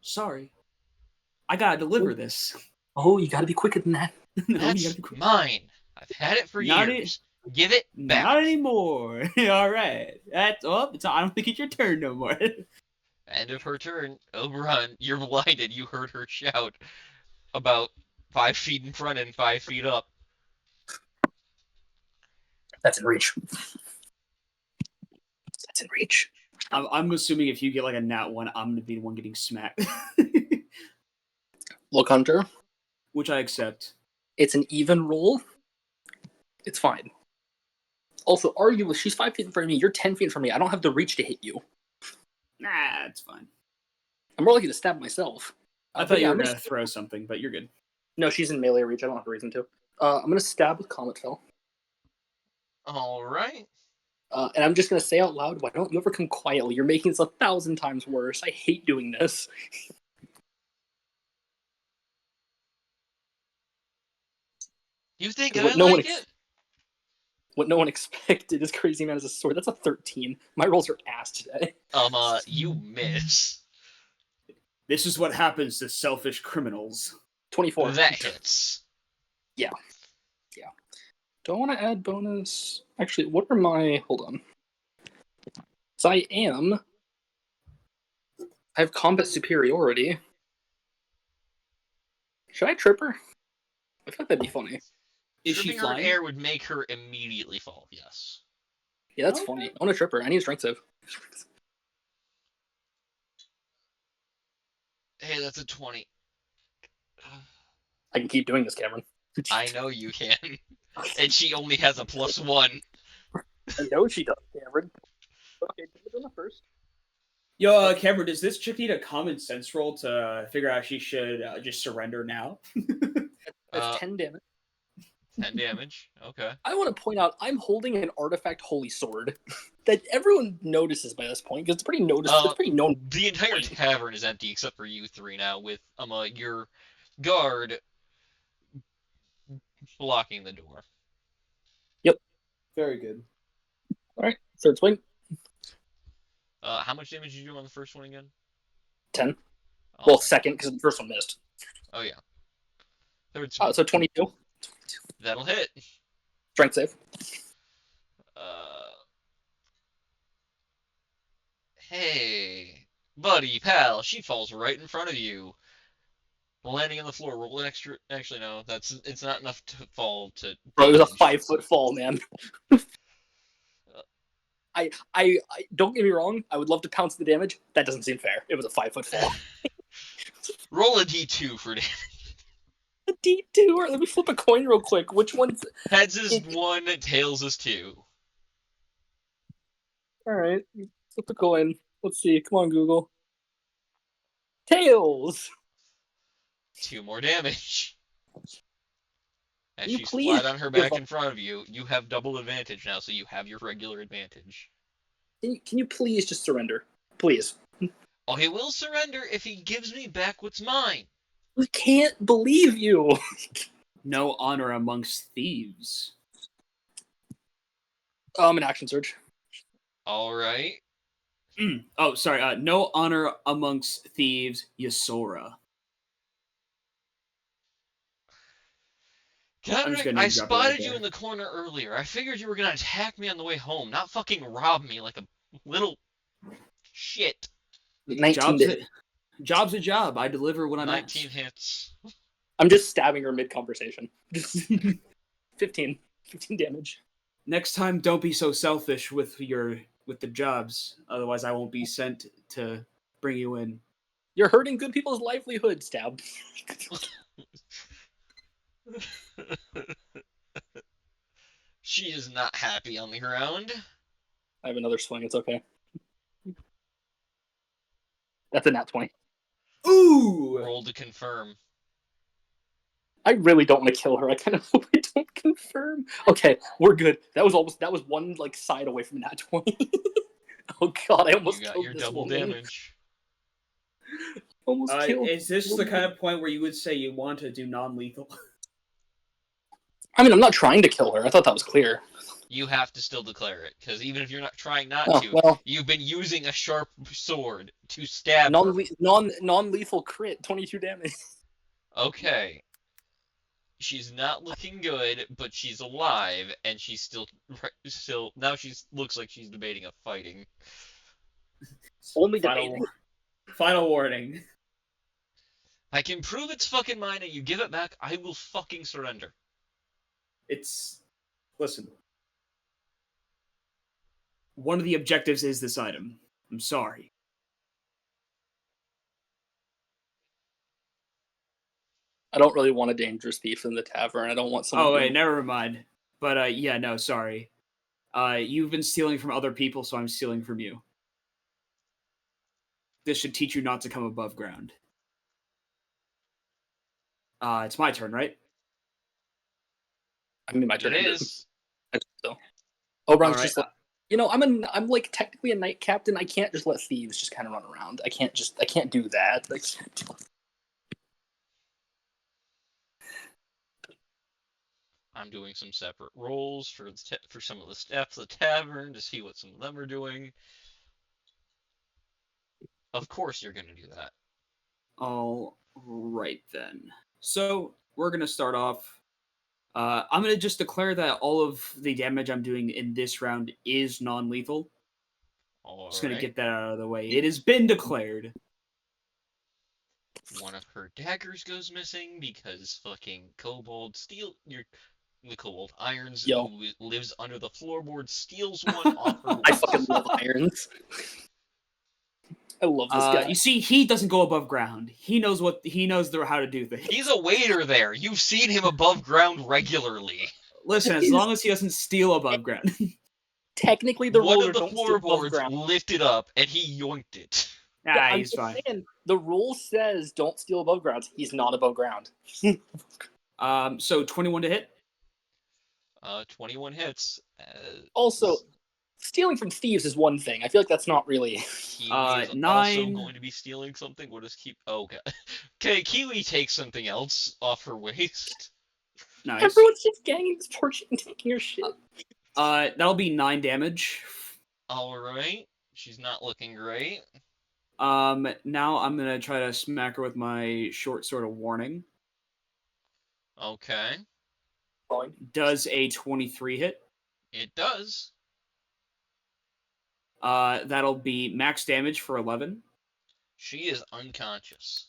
Sorry. I gotta deliver this. Oh, you gotta be quicker than that. No, you That's gotta be quick. mine. I've had it for Not years. Give it back. Not anymore. All right. That's I don't think it's your turn no more. End of her turn. Oberon, you're blinded. You heard her shout about 5 feet in front and 5 feet up. That's in reach. That's in reach. I'm assuming if you get like a nat 1, I'm gonna be the one getting smacked. Look, Hunter, Which I accept. it's an even roll. It's fine. Also, arguably, she's 5 feet in front of me. You're 10 feet from me. I don't have the reach to hit you. Nah, it's fine. I'm more likely to stab myself. I thought you were I'm gonna throw something, but you're good. No, she's in melee reach. I don't have a reason to. I'm gonna stab with Comet Fell. All right. And I'm just gonna say out loud, why don't you ever come quietly? You're making this 1,000 times worse. I hate doing this. You think 'Cause I like it? What no one expected is Crazy Man as a sword. That's a 13. My rolls are ass today. You miss. This is what happens to selfish criminals. 24. That hits. Yeah. Do I want to add bonus? Actually, what are my... Hold on. So I have combat superiority. Should I trip her? I feel like that'd be funny. Is she Tripping her in flying? air would make her immediately fall, yes. Yeah, that's Okay. funny. I want to trip her. I need a strength save. Hey, that's a 20. I can keep doing this, Cameron. I know you can. And she only has a +1. I know she does, Cameron. Okay, do it first. Yo, Cameron, does this chick need a common sense roll to figure out she should just surrender now? That's 10 damage. 10 damage. Okay. I want to point out I'm holding an artifact holy sword that everyone notices by this point because it's pretty noticeable. It's pretty known. The entire tavern is empty except for you three now, with your guard blocking the door. Very good. All right, third swing. How much damage did you do on the first one again? 10. Oh, Well, second because the first one missed. oh yeah. Third swing. So 22. That'll hit. Strength save. Hey, buddy, pal, she falls right in front of you. Landing on the floor, roll an extra. Actually, no, it's not enough to fall to. Bro, it was a damage. 5-foot fall, man. I don't get me wrong. I would love to pounce the damage. That doesn't seem fair. It was a 5-foot fall. Roll a d2 for damage. A D2. Or let me flip a coin real quick. Which one's? Heads is 1, tails is 2. All right, flip a coin. Let's see. Come on, Google. Tails. 2 more damage. And You she's please flat on her back give in front of you. You have double advantage now, so you have your regular advantage. Can you please just surrender? Please. Oh, he will surrender if he gives me back what's mine. We can't believe you. No honor amongst thieves. An action surge. All right. Oh, sorry. No honor amongst thieves, Yasora. I'm just Godric, gonna I name drop it right spotted you there. in the corner earlier. I figured you were gonna attack me on the way home, not fucking rob me like a little shit. 19 Job's to a, job's a job. I deliver when I'm 19 asked. hits. I'm just stabbing her mid-conversation. 15 damage. Next time, don't be so selfish with the jobs. Otherwise, I won't be sent to bring you in. You're hurting good people's livelihood, stab. She is not happy on the ground. I have another swing, it's okay. That's a nat 20. Ooh! Roll to confirm. I really don't want to kill her. I kind of hope I don't confirm. Okay, we're good. That was one like side away from a nat 20. Oh god, I almost You got killed your this double woman. damage. Almost killed. Is this the kind of point where you would say you want to do non-lethal? I mean, I'm not trying to kill her. I thought that was clear. You have to still declare it, because even if you're not trying not Oh, to, well, you've been using a sharp sword to stab her. non-lethal crit, 22 damage. Okay. She's not looking good, but she's alive, and she's still now looks like she's debating a fighting. Only Final, debating. final warning. I can prove it's fucking mine and you give it back, I will fucking surrender. Listen. One of the objectives is this item. I'm sorry. I don't really want a dangerous thief in the tavern. I don't want someone. Oh wait, never mind. But yeah, no, sorry. You've been stealing from other people, so I'm stealing from you. This should teach you not to come above ground. It's my turn, right? I mean, my turn It ended. is. So, Oberon's All just right. like, I'm like technically a knight captain. I can't just let thieves just kind of run around. I can't do that. Like, I'm doing some separate rolls for some of the staff of the tavern to see what some of them are doing. Of course you're gonna do that. All right then. So we're gonna start off. I'm gonna just declare that all of the damage I'm doing in this round is non-lethal. Just gonna Alright. get that out of the way. It has been declared. One of her daggers goes missing because fucking Kobold the Kobold Irons, yo, who lives under the floorboard, steals one off her I waist. fucking love irons. I love this guy. You see, he doesn't go above ground. He knows how to do things. He's a waiter there. You've seen him above ground regularly. Listen, as long as he doesn't steal above ground. Technically, the One rules of are the don't steal above floorboards ground. lifted up, and he yoinked it. Ah, I'm he's just fine. saying, the rule says don't steal above ground. He's not above ground. So 21 to hit. 21 hits. Also, stealing from thieves is one thing. I feel like that's not really. Kiwi is also 9. going to be stealing something. What does Kiwi? Oh, okay. Okay, Kiwi takes something else off her waist. Nice. Everyone's just ganging this porch and taking her shit. That'll be 9 damage. All right. She's not looking great. Now I'm gonna try to smack her with my short sword of warning. Okay. Does a 23 hit? It does. That'll be max damage for 11. She is unconscious.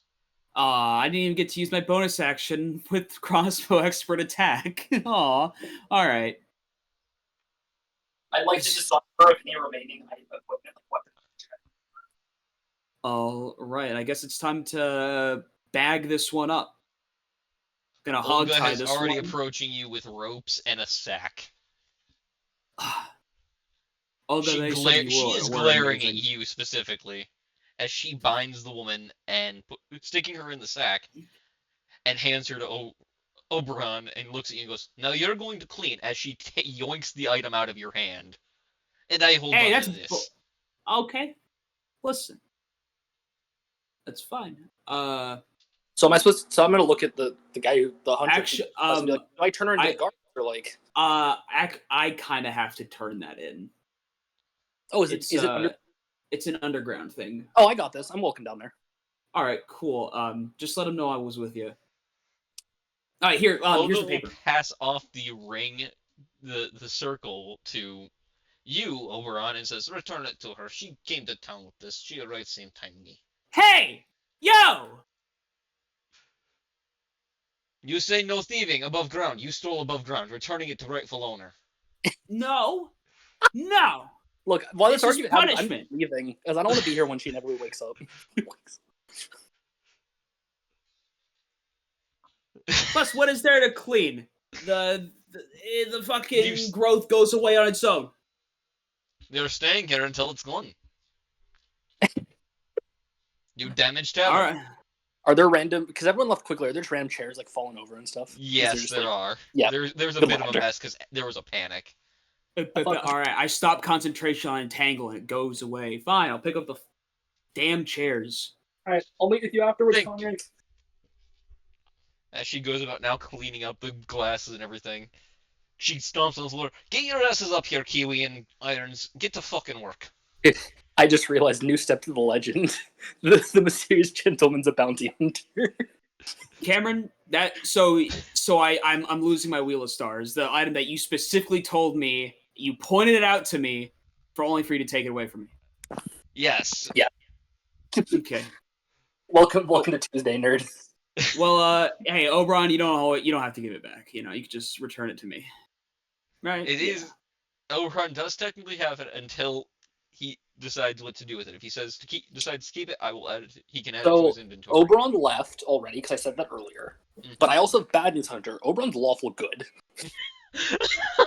I didn't even get to use my bonus action with crossbow expert attack. Aw, alright. I'd like to decide for any remaining equipment. Alright, I guess it's time to bag this one up. Gonna hog Olga tie is this already one. approaching you with ropes and a sack. Olga, She they said you is were glaring at amazing. you specifically as she binds the woman and sticking her in the sack and hands her to Oberon and looks at you and goes, "Now you're going to clean," as she yoinks the item out of your hand. And I hold Hey, on that's to this. okay. Listen, that's fine. So am I supposed? So I'm gonna look at the guy the hunter. Actually, and be like, do I turn her into the guard or like? I kind of have to turn that in. Oh, is It's it under? it's an underground thing. Oh, I got this. I'm walking down there. All right, cool. Just let him know I was with you. All right, here's Oda the will paper. pass off the ring, the circle to you, Oberon, and says, "Return it to her. She came to town with this. She arrived same time me." Hey, yo! You say no thieving above ground. You stole above ground, returning it to rightful owner. No, no. Look, while this This is argument happens, I'm punishment. leaving because I don't want to be here when she inevitably wakes up. Plus, what is there to clean? The fucking You- growth goes away on its own. They're staying here until it's gone. You damaged All tavern. right. Are there random? Because everyone left quickly. Are there just random chairs like falling over and stuff? Yes, there are. Yeah. There's a Good bit of a laughter. mess because there was a panic. All right, I stop concentration on entangle and it goes away. Fine, I'll pick up the damn chairs. All right, I'll meet with you afterwards, Thank Conrad. As she goes about now cleaning up the glasses and everything, she stomps on the floor. Get your asses up here, Kiwi and Irons. Get to fucking work. I just realized new step to the legend. The mysterious gentleman's a bounty hunter. Cameron, I'm losing my wheel of stars. The item that you specifically told me, you pointed it out to me, only for you to take it away from me. Yes. Yeah. Okay. Welcome to Tuesday, nerd. Well, hey, Oberon, you don't have to give it back. You can just return it to me. Right? It is. Oberon does technically have it until he decides what to do with it. If he decides to keep it, I will add it. He can add it to his inventory. Oberon left already because I said that earlier. Mhm. But I also have bad news, Hunter. Oberon's lawful good.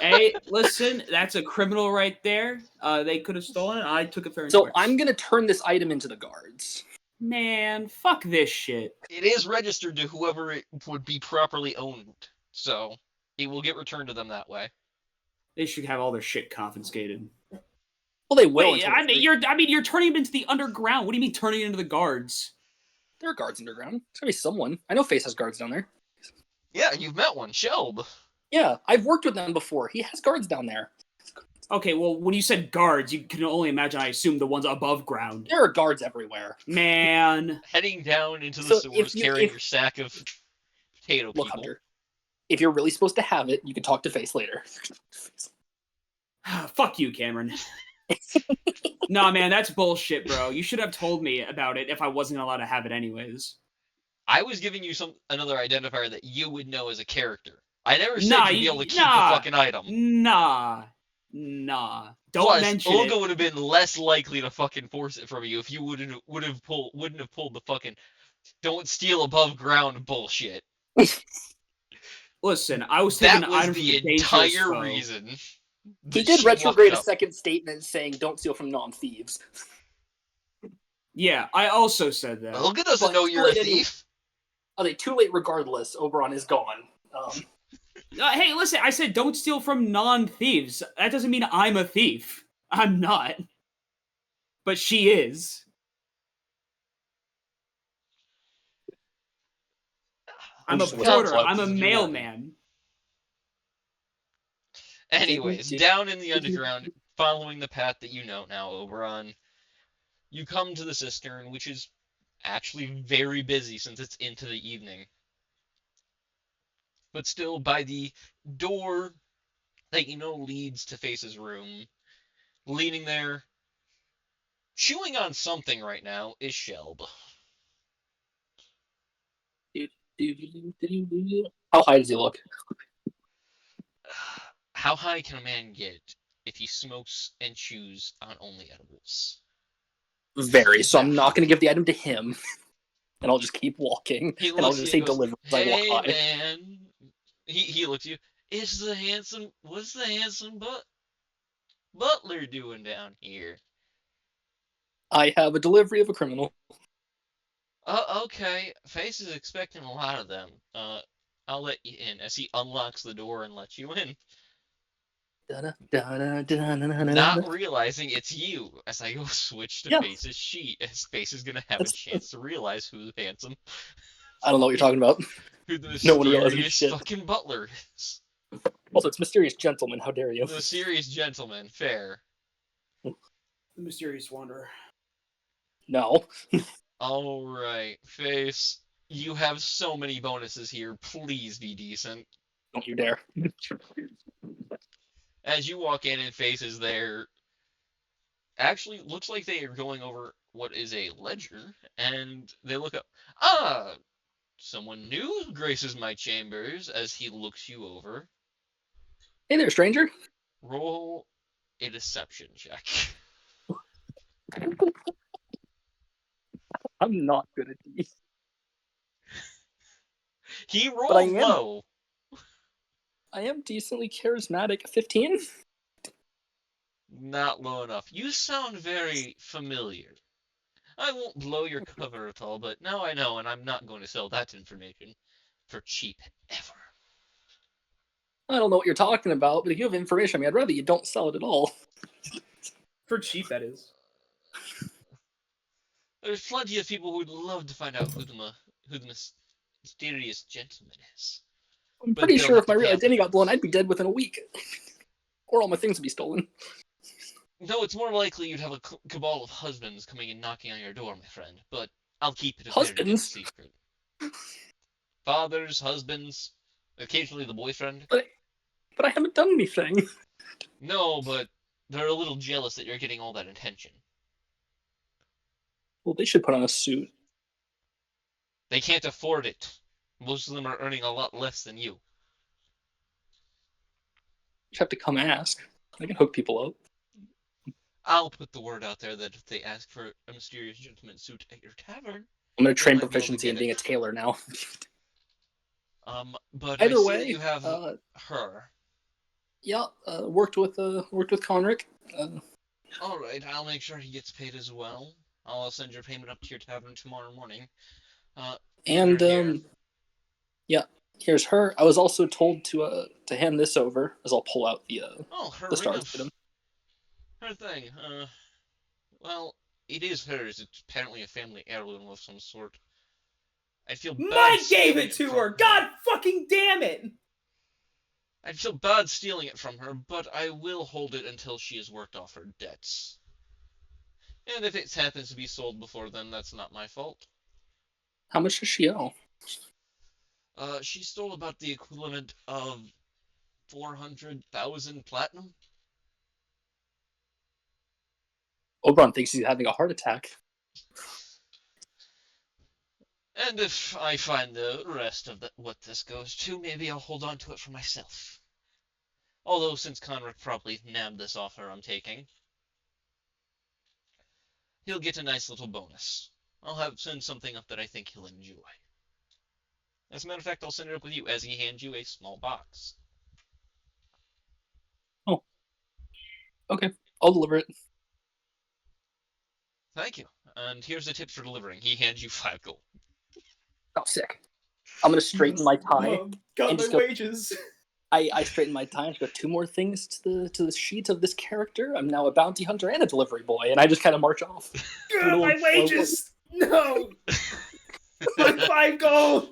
Hey, listen, that's a criminal right there. They could have stolen it. I took it fair and So square. I'm gonna turn this item into the guards. Man, fuck this shit. It is registered to whoever it would be properly owned, so it will get returned to them that way. They should have all their shit confiscated. Well, they will. Wait, until you're turning them into the underground. What do you mean turning it into the guards? there are guards underground. There's gotta be someone. I know Face has guards down there. Yeah, you've met one, Shelb. Yeah, I've worked with them before. He has guards down there. Okay, well, when you said guards, you can only imagine, I assume, the ones above ground. There are guards everywhere. Man. Heading down into the So sewers, carrying your sack of potato Look, people. Hunter, if you're really supposed to have it, you can talk to Face later. Fuck you, Cameron. Nah, man, that's bullshit, bro. You should have told me about it if I wasn't allowed to have it anyways. I was giving you another identifier that you would know as a character. I never said Nah, you'd be able to keep the nah. fucking item. Nah. Don't Plus, mention Olga it. would have been less likely to fucking force it from you if you wouldn't have pulled the fucking "don't steal above ground" bullshit. Listen, I was taking That an was item from the the dangerous entire foe. reason. He that did she retrograde a walked up. second statement saying, "Don't steal from non-thieves." Yeah, I also said that. Olga doesn't But know you're a too late thief. Okay, too late regardless. Oberon is gone. Hey, listen, I said don't steal from non-thieves. That doesn't mean I'm a thief. I'm not. But she is. I'm a porter. I'm a mailman. Anyways, down in the underground, following the path that you know now, Oberon, you come to the cistern, which is actually very busy since it's into the evening. But still, by the door that you know leads to Face's room, leaning there, chewing on something right now, is Shelb. How high does he look? How high can a man get if he smokes and chews on only edibles? Very. So I'm not going to give the item to him, and I'll just keep walking, He and I'll looks just at you say and goes, deliver as I "Hey walk by. man," he looks at you. What's the handsome butler doing down here? I have a delivery of a criminal. Okay. Face is expecting a lot of them. I'll let you in as he unlocks the door and lets you in. Not realizing it's you as I go switch to Face's sheet, as Face is gonna have a chance to realize who's handsome. I don't know what you're talking about. Who the No one realizes mysterious shit. fucking butler is. Also, it's Mysterious Gentleman. How dare you? The Mysterious Gentleman. Fair. The Mysterious Wanderer. No. All right, Face. You have so many bonuses here. Please be decent. Don't you dare. As you walk in and Face is there, actually looks like they are going over what is a ledger, and they look up. Ah, someone new graces my chambers as he looks you over. Hey there, stranger. Roll a deception check. I'm not good at these. He But I rolled am low. I am decently charismatic. 15? Not low enough. You sound very familiar. I won't blow your cover at all, but now I know, and I'm not going to sell that information for cheap ever. I don't know what you're talking about, but if you have information, I mean, I'd rather you don't sell it at all. For cheap, that is. There's plenty of people who would love to find out who the mysterious gentleman is. I'm But pretty they'll sure have if to my pay real up the identity got blown, price. I'd be dead within a week. Or all my things would be stolen. No, it's more likely you'd have a cabal of husbands coming and knocking on your door, my friend. But I'll keep it a very good Husbands? secret. Fathers, husbands, occasionally the boyfriend. But I haven't done anything. No, but they're a little jealous that you're getting all that attention. Well, they should put on a suit. They can't afford it. Most of them are earning a lot less than you. You have to come ask. I can hook people up. I'll put the word out there that if they ask for a mysterious gentleman suit at your tavern, I'm going to they train might be able to proficiency in get being a it. tailor now. But I Either see that way, you have her. yeah, worked with Conric. All right, I'll make sure he gets paid as well. I'll send your payment up to your tavern tomorrow morning. Leave her And here. yeah, here's her. I was also told to hand this over as I'll pull out Oh, her the ring stars of item. her thing. Well, it is hers. It's apparently a family heirloom of some sort. I'd feel bad Mike gave stealing it it to from her! God fucking damn it! I'd feel bad stealing it from her, but I will hold it until she has worked off her debts. And if it happens to be sold before then, that's not my fault. How much does she owe? She stole about the equivalent of 400,000 platinum. Oberon thinks he's having a heart attack. And if I find the rest of what this goes to, maybe I'll hold on to it for myself. Although, since Conric probably nabbed this offer I'm taking, he'll get a nice little bonus. I'll send something up that I think he'll enjoy. As a matter of fact, I'll send it up with you as he hands you a small box. Oh, okay. I'll deliver it. Thank you. And here's the tip for delivering. He hands you 5 gold. Oh, sick. I'm gonna straighten my tie. Got and my just go- wages. I straighten my tie and got 2 more things to the sheet of this character. I'm now a bounty hunter and a delivery boy, and I just kind of march off. Got my wages! No! My 5 gold!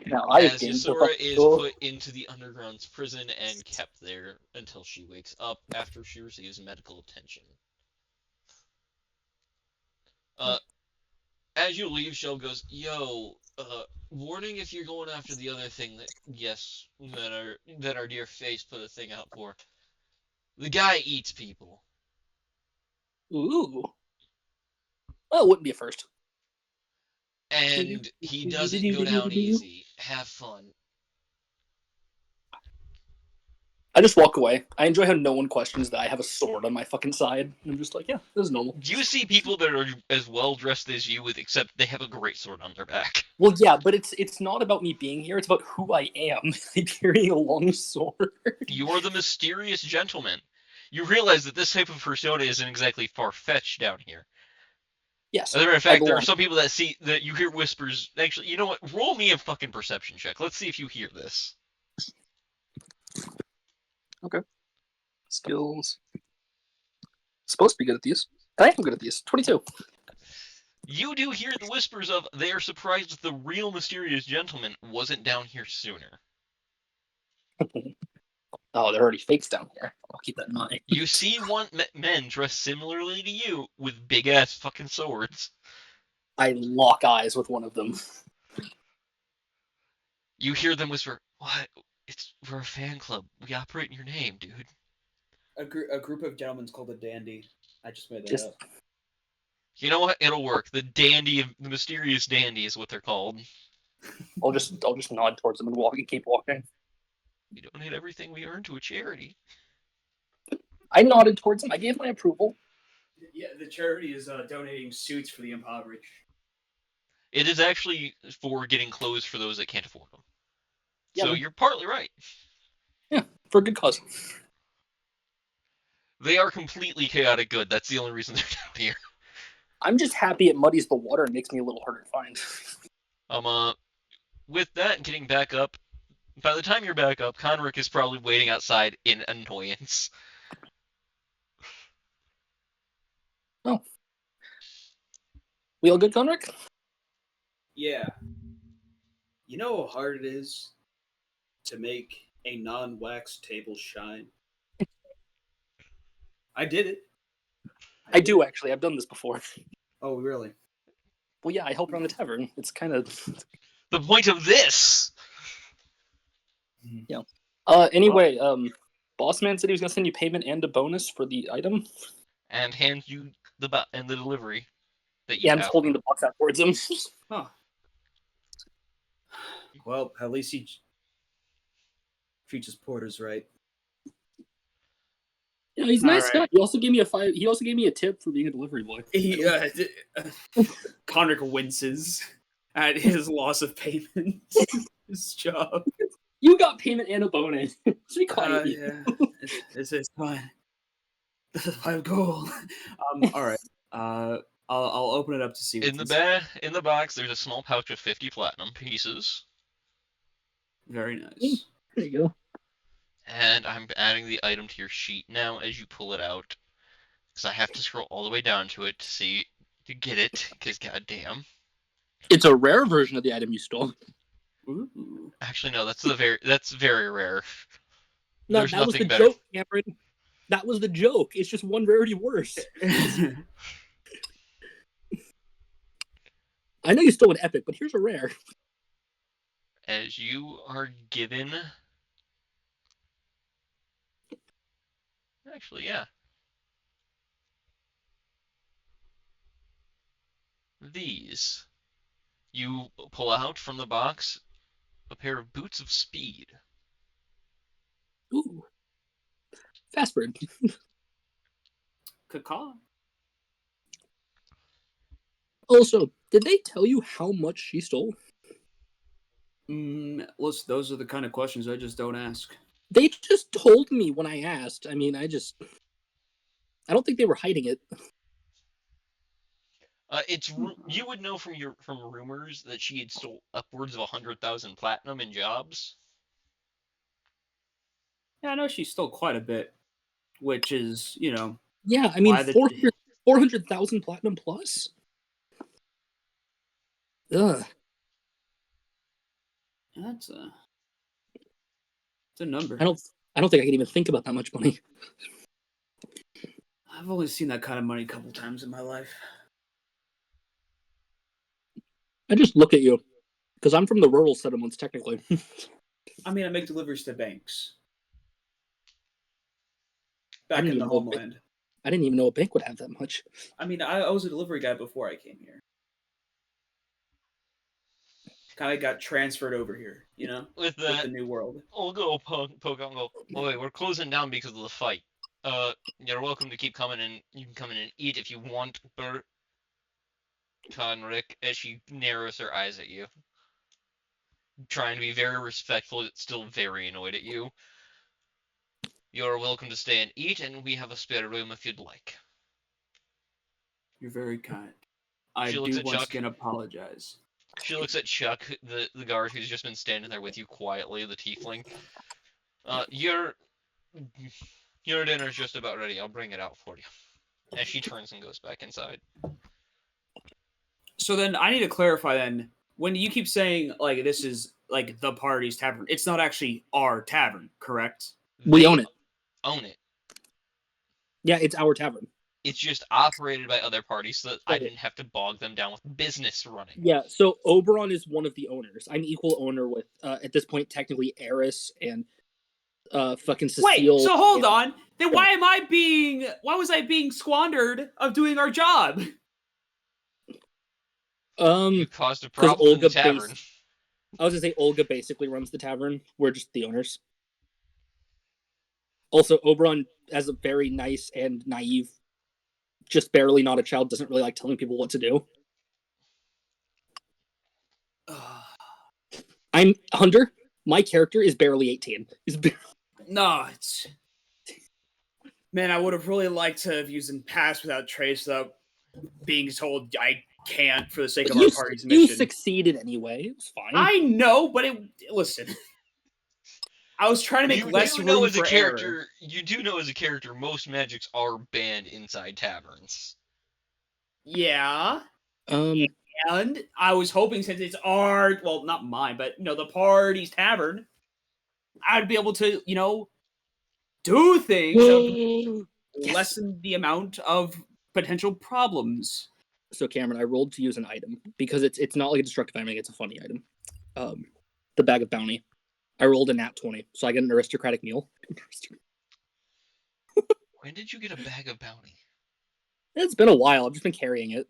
Now I As gained Yasura is gold. put into the Underground's prison and kept there until she wakes up after she receives medical attention. As you leave, Shell goes, "Yo, warning if you're going after the other thing that our dear Face put a thing out for. The guy eats people." Ooh. Well, it wouldn't be a first. And he doesn't go down easy. Have fun. I just walk away. I enjoy how no one questions that I have a sword on my fucking side. I'm just like, yeah, this is normal. You see people that are as well dressed as you, except they have a great sword on their back. Well, yeah, but it's not about me being here. It's about who I am. I'm carrying a long sword. You're the mysterious gentleman. You realize that this type of persona isn't exactly far-fetched down here. Yes, As a matter of I fact, there are belong. some people that you hear whispers. Actually, you know what? Roll me a fucking perception check. Let's see if you hear this. Okay. Skills. Supposed to be good at these. I am good at these. 22. You do hear the whispers of they are surprised the real mysterious gentleman wasn't down here sooner. Oh, there are already fakes down here. I'll keep that in mind. You see men dressed similarly to you with big ass fucking swords. I lock eyes with one of them. You hear them whisper, "What? We're a fan club. We operate in your name, dude." A group of gentlemen's called a dandy. I just made that Just up. You know what? It'll work. The mysterious dandy is what they're called. I'll just nod towards them and keep walking. We donate everything we earn to a charity. I nodded towards them. I gave my approval. Yeah, the charity is donating suits for the impoverished. It is actually for getting clothes for those that can't afford them. Yeah, So you're partly right. Yeah, for a good cause. They are completely chaotic good. That's the only reason they're down here. I'm just happy it muddies the water and makes me a little harder to find. With that, getting back up, by the time you're back up, Conrick is probably waiting outside in annoyance. Oh. We all good, Conrick? Yeah. You know how hard it is to make a non-wax table shine? I did it. I do, actually. I've done this before. Oh, really? Well, yeah, I help around the tavern. It's kind of... The point of this! Yeah. Anyway, Boss Man said he was going to send you payment and a bonus for the item. And hand you the delivery that you Yeah, I'm have. just holding the box out towards him. Huh. Well, at least he treats his porters right. Yeah, he's a nice guy. He also gave me a tip for being a delivery boy. Conrick winces at his loss of payment. His job. You got payment and a bonus. So be quiet. Yeah, it's fine. This is my goal. All right. I'll open it up to see. In the box, there's a small pouch of 50 platinum pieces. Very nice. There you go. And I'm adding the item to your sheet now as you pull it out, because I have to scroll all the way down to it to get it. Because goddamn. It's a rare version of the item you stole. Ooh. Actually, no, that's very rare. No, There's that was the nothing better. joke, Cameron. That was the joke. It's just one rarity worse. I know you stole an epic, but here's a rare. As you are given... Actually, yeah. These. You pull out from the box a pair of boots of speed. Ooh. Fast bird. Caca. Also, did they tell you how much she stole? Listen, those are the kind of questions I just don't ask. They just told me when I asked. I mean, I don't think they were hiding it. You would know from rumors that she had stole upwards of 100,000 platinum in jobs. Yeah, I know she stole quite a bit, which is, Yeah, I mean, 400,000 platinum plus? Ugh. It's a number. I don't think I can even think about that much money. I've only seen that kind of money a couple times in my life. I just look at you, because I'm from the rural settlements, technically. I mean, I make deliveries to banks. Back in the homeland. I didn't even know a bank would have that much. I mean, I was a delivery guy before I came here. Kind of got transferred over here, With the new world. I'll go poke out and go, oh wait, we're closing down because of the fight. You're welcome to keep coming in. You can come in and eat if you want, Bert. Conrick, as she narrows her eyes at you. Trying to be very respectful, yet still very annoyed at you. You're welcome to stay and eat, and we have a spare room if you'd like. You're very kind. I do once again apologize. She looks at Chuck, the guard who's just been standing there with you quietly, the tiefling. Your dinner's just about ready. I'll bring it out for you. As she turns and goes back inside. So then I need to clarify then, when you keep saying, like, this is like the party's tavern. It's not actually our tavern, correct? We They own it. own it. Yeah, it's our tavern. It's just operated by other parties, so that I Right. didn't have to bog them down with business running. Yeah, so Oberon is one of the owners. I'm equal owner with, at this point, technically A.C.O.S. and fucking Cecile. Wait, so hold and, on. Then why was I being squandered of doing our job? You caused a because problem in the Olga tavern. I was gonna say Olga basically runs the tavern. We're just the owners. Also, Oberon, as a very nice and naive, just barely not a child, doesn't really like telling people what to do. I'm Hunter. My character is barely 18. No, it's man. I would have really liked to have used in Pass Without Trace without being told I can't for the sake of our party's You mission. succeeded anyway. It was fine. I know, but listen. I was trying to make You less do know room as a for character. error. You do know as a character, most magics are banned inside taverns. Yeah. Um, And I was hoping since it's our, well, not mine, but, the party's tavern, I'd be able to, do things that yes. lessen the amount of potential problems. So Cameron, I rolled to use an item because it's not like a destructive item; it's a funny item. The bag of bounty. I rolled a nat 20, so I get an aristocratic meal. When did you get a bag of bounty? It's been a while. I've just been carrying it.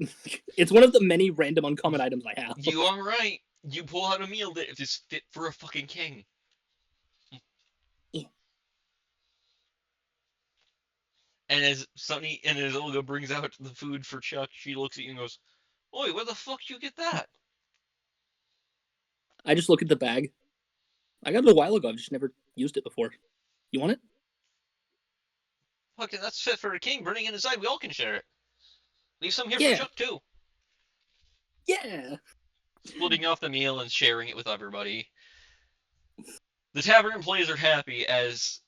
It's one of the many random uncommon items I have. You are right. You pull out a meal that is fit for a fucking king. And as Olga brings out the food for Chuck, she looks at you and goes, "Oi, where the fuck you get that?" I just look at the bag. I got it a while ago. I've just never used it before. You want it? Fucking, that's fit for a king. Bring it inside. We all can share it. Leave some here Yeah. for Chuck too. Yeah. Splitting off the meal and sharing it with everybody. The tavern employees are happy as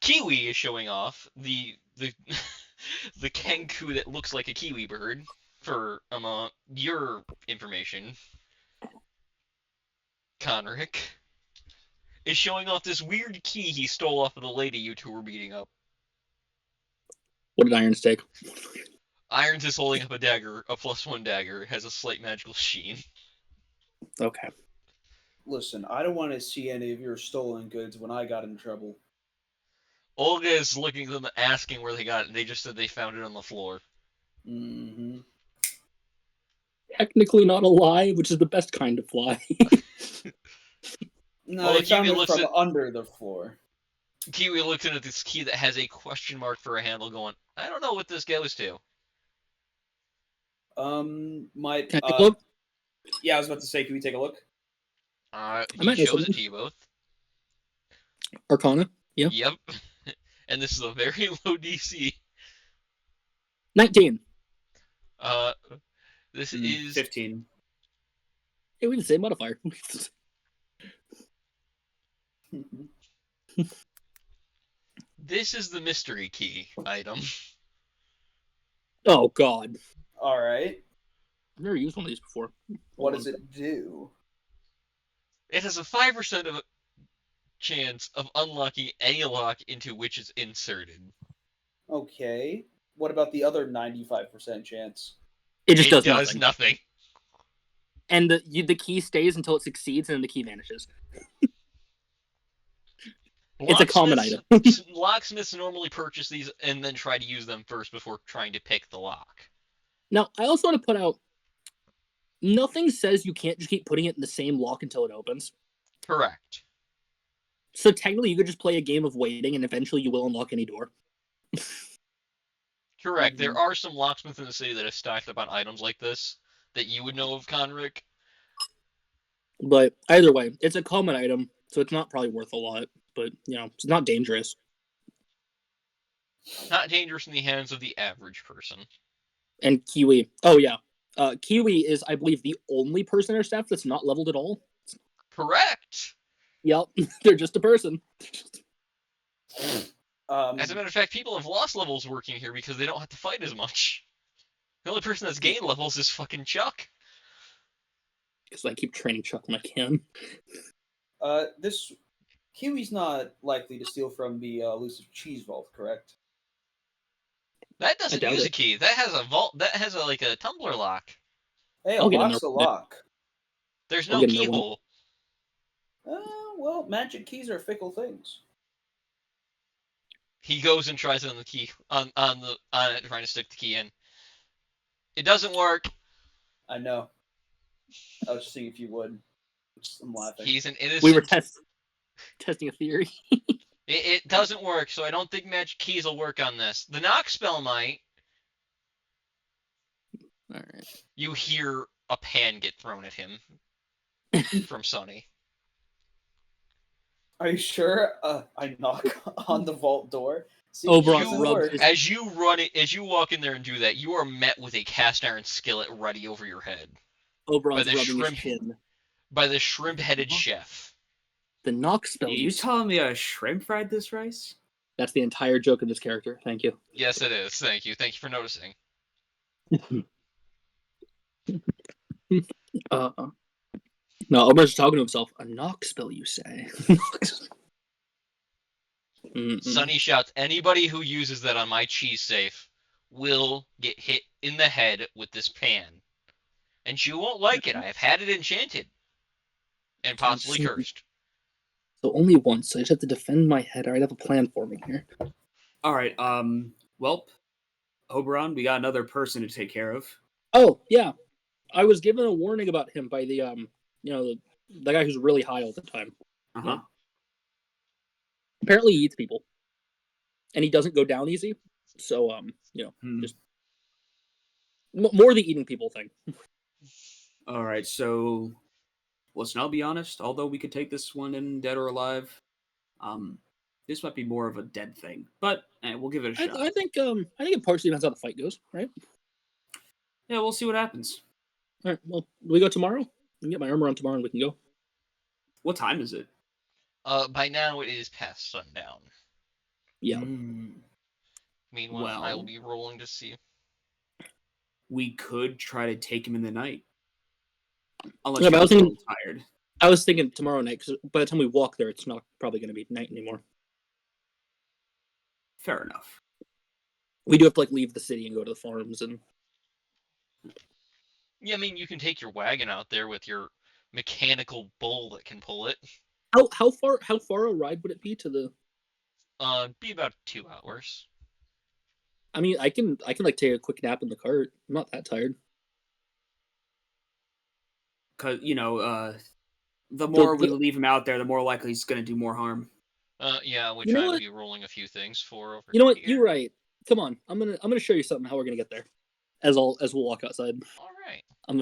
Kiwi is showing off the the kenku that looks like a kiwi bird. For your information, Conric is showing off this weird key he stole off of the lady you two were beating up. What did Irons take? Irons is holding up a dagger, a +1 dagger. It has a slight magical sheen. Okay. Listen, I don't want to see any of your stolen goods when I got in trouble. Olga is looking at them, asking where they got it, and they just said they found it on the floor. Mm-hmm. Technically not a lie, which is the best kind of lie. No, Well, they found Kiwi it from looks under the floor. Kiwi looks at this key that has a question mark for a handle going, I don't know what this goes to. My Can I take a look? yeah, I was about to say, can we take a look? He might know shows it something. to you both. Arcana? Yeah. Yep. And this is a very low DC. 19. This is 15. Hey, we have the same modifier. This is the mystery key item. Oh, God. All right. I've never used one of these before. What does it do? It has a 5% of chance of unlocking any lock into which it's inserted. Okay. What about the other 95% chance? It just It does nothing. And the key stays until it succeeds, and then the key vanishes. It's a common item. Locksmiths normally purchase these and then try to use them first before trying to pick the lock. Now, I also want to put out, nothing says you can't just keep putting it in the same lock until it opens. Correct. So technically, you could just play a game of waiting, and eventually you will unlock any door. Correct. There are some locksmiths in the city that have stacked up on items like this that you would know of, Conric. But either way, it's a common item, so it's not probably worth a lot. But, it's not dangerous. Not dangerous in the hands of the average person. And Kiwi. Oh, yeah. Kiwi is, I believe, the only person in our staff that's not leveled at all. Correct! Yep. They're just a person. As a matter of fact, people have lost levels working here because they don't have to fight as much. The only person that's gained levels is fucking Chuck. Because I keep training Chuck when I can. This Kiwi's not likely to steal from the elusive cheese vault, correct? That I doesn't doubt use a it. key. That has a vault. That has like a tumbler lock. Hey, a I'll get in there lock's a one day. lock. There's I'll no get in there one day. keyhole. Well, magic keys are fickle things. He goes and tries it on the key on it, trying to stick the key in. It doesn't work. I know. I was just seeing if you would. I'm laughing. He's an We were innocent. testing a theory. It doesn't work, so I don't think magic keys will work on this. The knock spell might. All right. You hear a pan get thrown at him from Sonny. Are you sure? I knock on the vault door. See if Oberon it doesn't rubs work. his. As you walk in there and do that, you are met with a cast iron skillet ready over your head by Oberon's the rubbing his shrimp chin. by the shrimp-headed chef. The knock spell. You telling me a shrimp fried this rice? That's the entire joke of this character. Thank you. Yes, it is. Thank you. Thank you for noticing. No, Oberon's talking to himself. A knock spell, you say? Sonny shouts, "Anybody who uses that on my cheese safe will get hit in the head with this pan. And you won't like it. I have had it enchanted. And possibly cursed." So only once. So I just have to defend my head. Alright, I have a plan for me here. All right. Welp, Oberon, we got another person to take care of. Oh yeah, I was given a warning about him by the the guy who's really high all the time. Uh-huh. Apparently he eats people, and he doesn't go down easy. So just more the eating people thing. All right. So listen, I'll be honest. Although we could take this one in dead or alive, this might be more of a dead thing. But we'll give it a shot. I think it partially depends how the fight goes, right? Yeah, we'll see what happens. All right. Well, we go tomorrow. I can get my armor on tomorrow, and we can go. What time is it? By now it is past sundown. Yeah. Meanwhile, I will Well, be rolling to see. we could try to take him in the night. Unless Yeah, but you're I was a thinking- little tired. I was thinking tomorrow night because by the time we walk there, it's not probably going to be night anymore. Fair enough. We do have to leave the city and go to the farms and. Yeah, I mean, you can take your wagon out there with your mechanical bull that can pull it. How far a ride would it be to the? Be about 2 hours. I mean, I can take a quick nap in the cart. I'm not that tired. Because, the more we leave him out there, the more likely he's going to do more harm. Yeah, which You know I will what? be rolling a few things for over You know what? here. You're right. Come on, I'm gonna show you something how we're gonna get there. As we'll walk outside. All right. I'm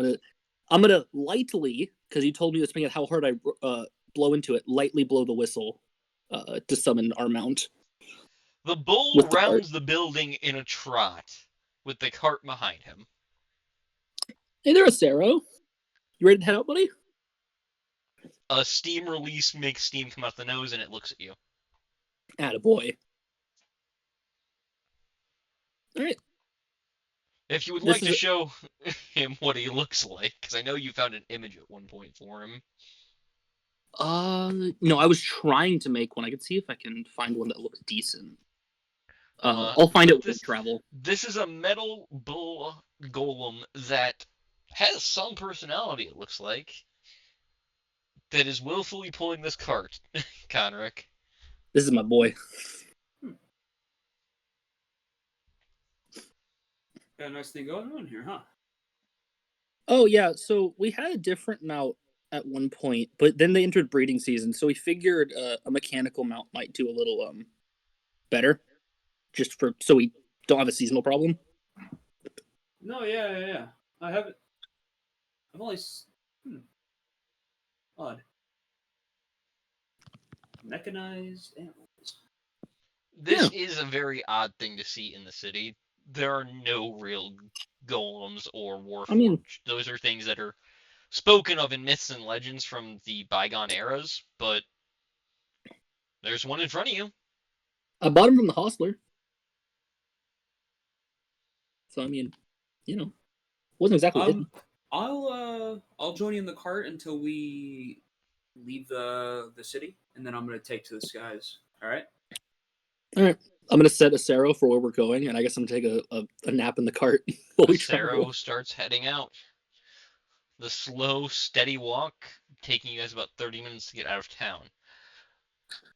gonna lightly, because you told me this thing at how hard I blow into it. Lightly blow the whistle, to summon our mount. The bull With the rounds the building in a trot, with the cart behind him. Hey there, Acero. You ready to head out, buddy? A steam release makes steam come out the nose, and it looks at you. Attaboy. All right. If you would This like to is- show him what he looks like, because I know you found an image at one point for him. No, I was trying to make one. I could see if I can find one that looks decent. Uh, I'll find it when we this- travel. This is a metal bull golem that has some personality, it looks like, that is willfully pulling this cart, Conric. This is my boy. Got a nice thing going on here, huh? Oh yeah, so we had a different mount at one point, but then they entered breeding season, so we figured a mechanical mount might do a little better, just so we don't have a seasonal problem. No, yeah. I haven't. I've only. Odd. Mechanized animals. This is a very odd thing to see in the city. There are no real golems or warforged. I mean- Those are things that are spoken of in myths and legends from the bygone eras, but there's one in front of you. I bought him from the hostler, so I mean, wasn't exactly hidden. I'll join you in the cart until we leave the city, and then I'm gonna take to the skies. All right. All right. I'm gonna set a Sero for where we're going, and I guess I'm gonna take a nap in the cart while we travel. Acero starts heading out. The slow, steady walk taking you guys about 30 minutes to get out of town.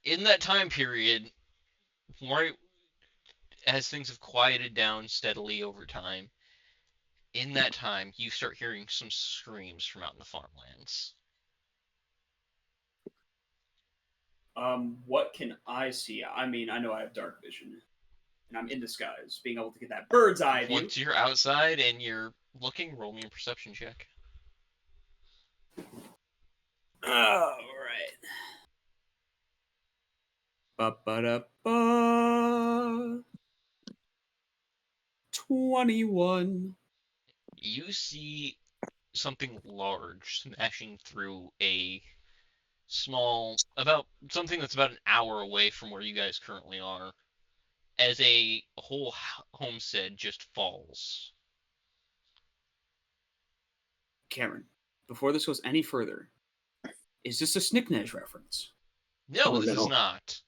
In that time period, right as things have quieted down steadily over time, in that time you start hearing some screams from out in the farmlands. What can I see? I mean, I know I have dark vision, and I'm in disguise, being able to get that bird's eye view. Once you're outside and you're looking, roll me a perception check. All right. Ba-ba-da-ba. 21. You see something large smashing through a small, about something that's about an hour away from where you guys currently are, as a whole homestead just falls. Cameron, before this goes any further, is this a Snicknash reference? No, Oh this is no. not.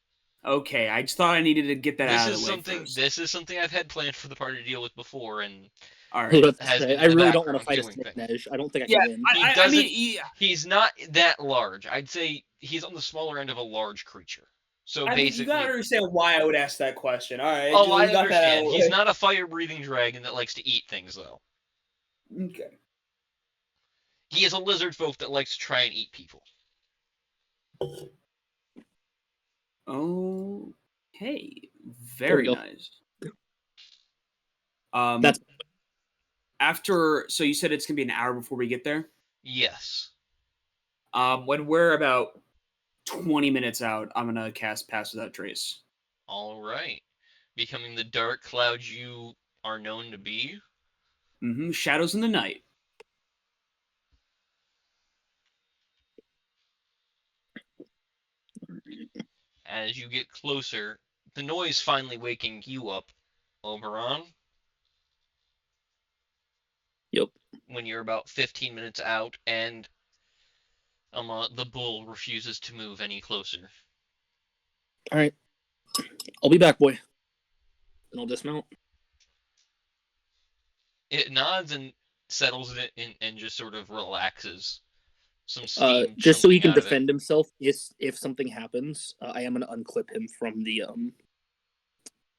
Okay, I just thought I needed to get that This out of is the way something. first. This is something I've had planned for the party to deal with before, and All I was right. about to has say, been I in the really don't want to background fight a doing things. Snicknesh. I don't think I Yeah, can win. He I doesn't. mean, yeah, He's not that large. I'd say he's on the smaller end of a large creature. So I mean, you gotta basically, understand why I would ask that question. All right, oh, I just got that out of understand. the He's way. not a fire-breathing dragon that likes to eat things, though. Okay. He is a lizard folk that likes to try and eat people. Okay. There we Very go. nice. That's After, so you said it's gonna be an hour before we get there. Yes. When we're about 20 minutes out, I'm gonna cast Pass Without Trace. All right. Becoming the dark cloud you are known to be. Shadows in the night. As you get closer, the noise finally waking you up, Oberon, yep. when you're about 15 minutes out, and the bull refuses to move any closer. All right. I'll be back, boy. And I'll dismount. It nods and settles it in, and just sort of relaxes. Some steam Just so he choking can out of it. defend himself if something happens. I am gonna unclip him from the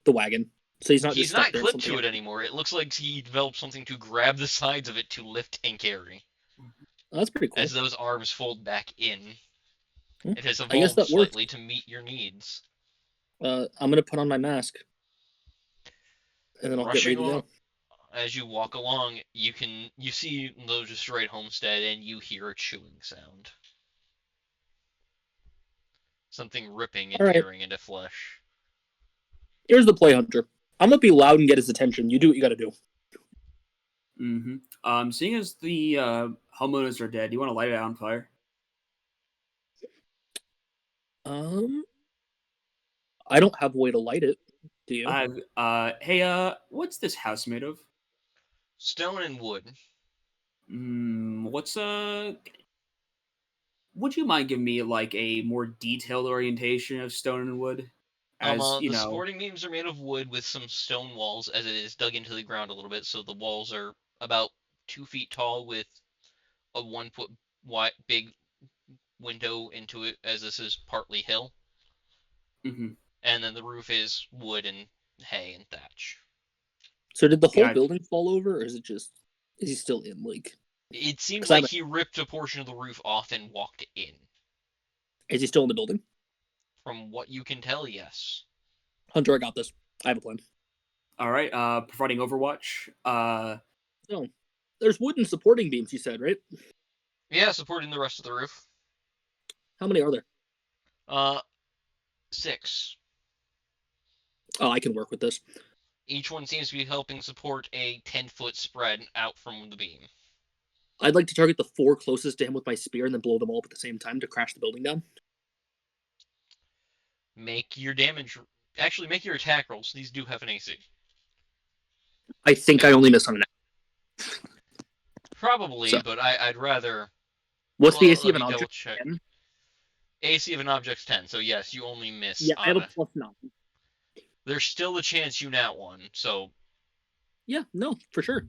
wagon, so he's not He's just stuck not there. clipped to it anymore. It looks like he developed something to grab the sides of it to lift and carry. Oh, that's pretty cool. As those arms fold back in. Well, It has I guess evolved that works. slightly to meet your needs. I'm gonna put on my mask, and then I'll get ready Rushing to along, go. as you walk along, you see the destroyed homestead, and you hear a chewing sound. Something ripping All and right. tearing into flesh. Here's the play, Hunter. I'm gonna be loud and get his attention. You do what you gotta do. Seeing as the homeowners are dead, you want to light it on fire? I don't have a way to light it. Do you? Hey, what's this house made of? Stone and wood. What's Would you mind giving me like a more detailed orientation of stone and wood? As you The know, supporting beams are made of wood with some stone walls, as it is dug into the ground a little bit, so the walls are about 2 feet tall with a 1 foot wide big window into it, as this is partly hill. hmm And then the roof is wood and hay and thatch. So did the whole Gotcha. building fall over, or is he still in? Like, It seems 'cause like he ripped a portion of the roof off and walked in. is he still in the building? From what you can tell, yes. Hunter, I got this. I have a plan. All right, providing Overwatch. So, there's wooden supporting beams. You said, right? Yeah, supporting the rest of the roof. How many are there? 6. Oh, I can work with this. Each one seems to be helping support a 10-foot spread out from the beam. I'd like to target the 4 closest to him with my spear and then blow them all up at the same time to crash the building down. Make your damage. Actually, make your attack rolls. These do have an AC. I think I only missed on an. Probably, So, but I'd rather. what's the Well, AC let of an me double object? check. 10? AC of an object's 10, so yes, you only miss Yeah, I have on a a. +9. There's still a chance you nat one, so Yeah, no, for sure.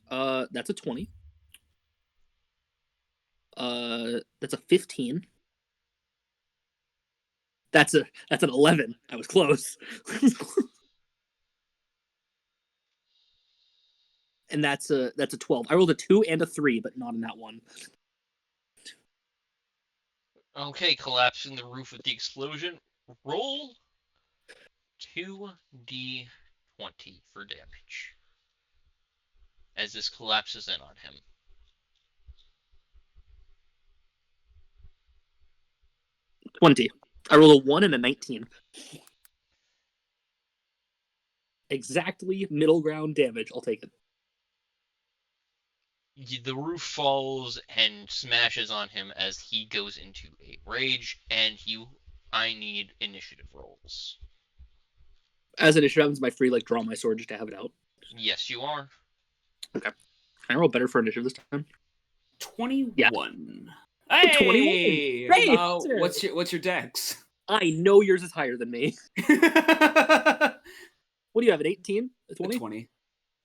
That's a 20. That's a 15. That's an 11. I was close. And that's a 12. I rolled a 2 and a 3, but not in that one. okay, collapsing the roof with the explosion. Roll 2d20 for damage as this collapses in on him. 20. I rolled a 1 and a 19. Exactly middle ground damage. I'll take it. The roof falls and smashes on him as he goes into a rage, and I need initiative rolls. As initiative happens, my free draw my sword just to have it out. Yes, you are. Okay. Can I roll better for initiative this time? 21. Yeah. Hey! 21. Hey, What's your dex? I know yours is higher than me. What do you have? An 18? A 20? 20.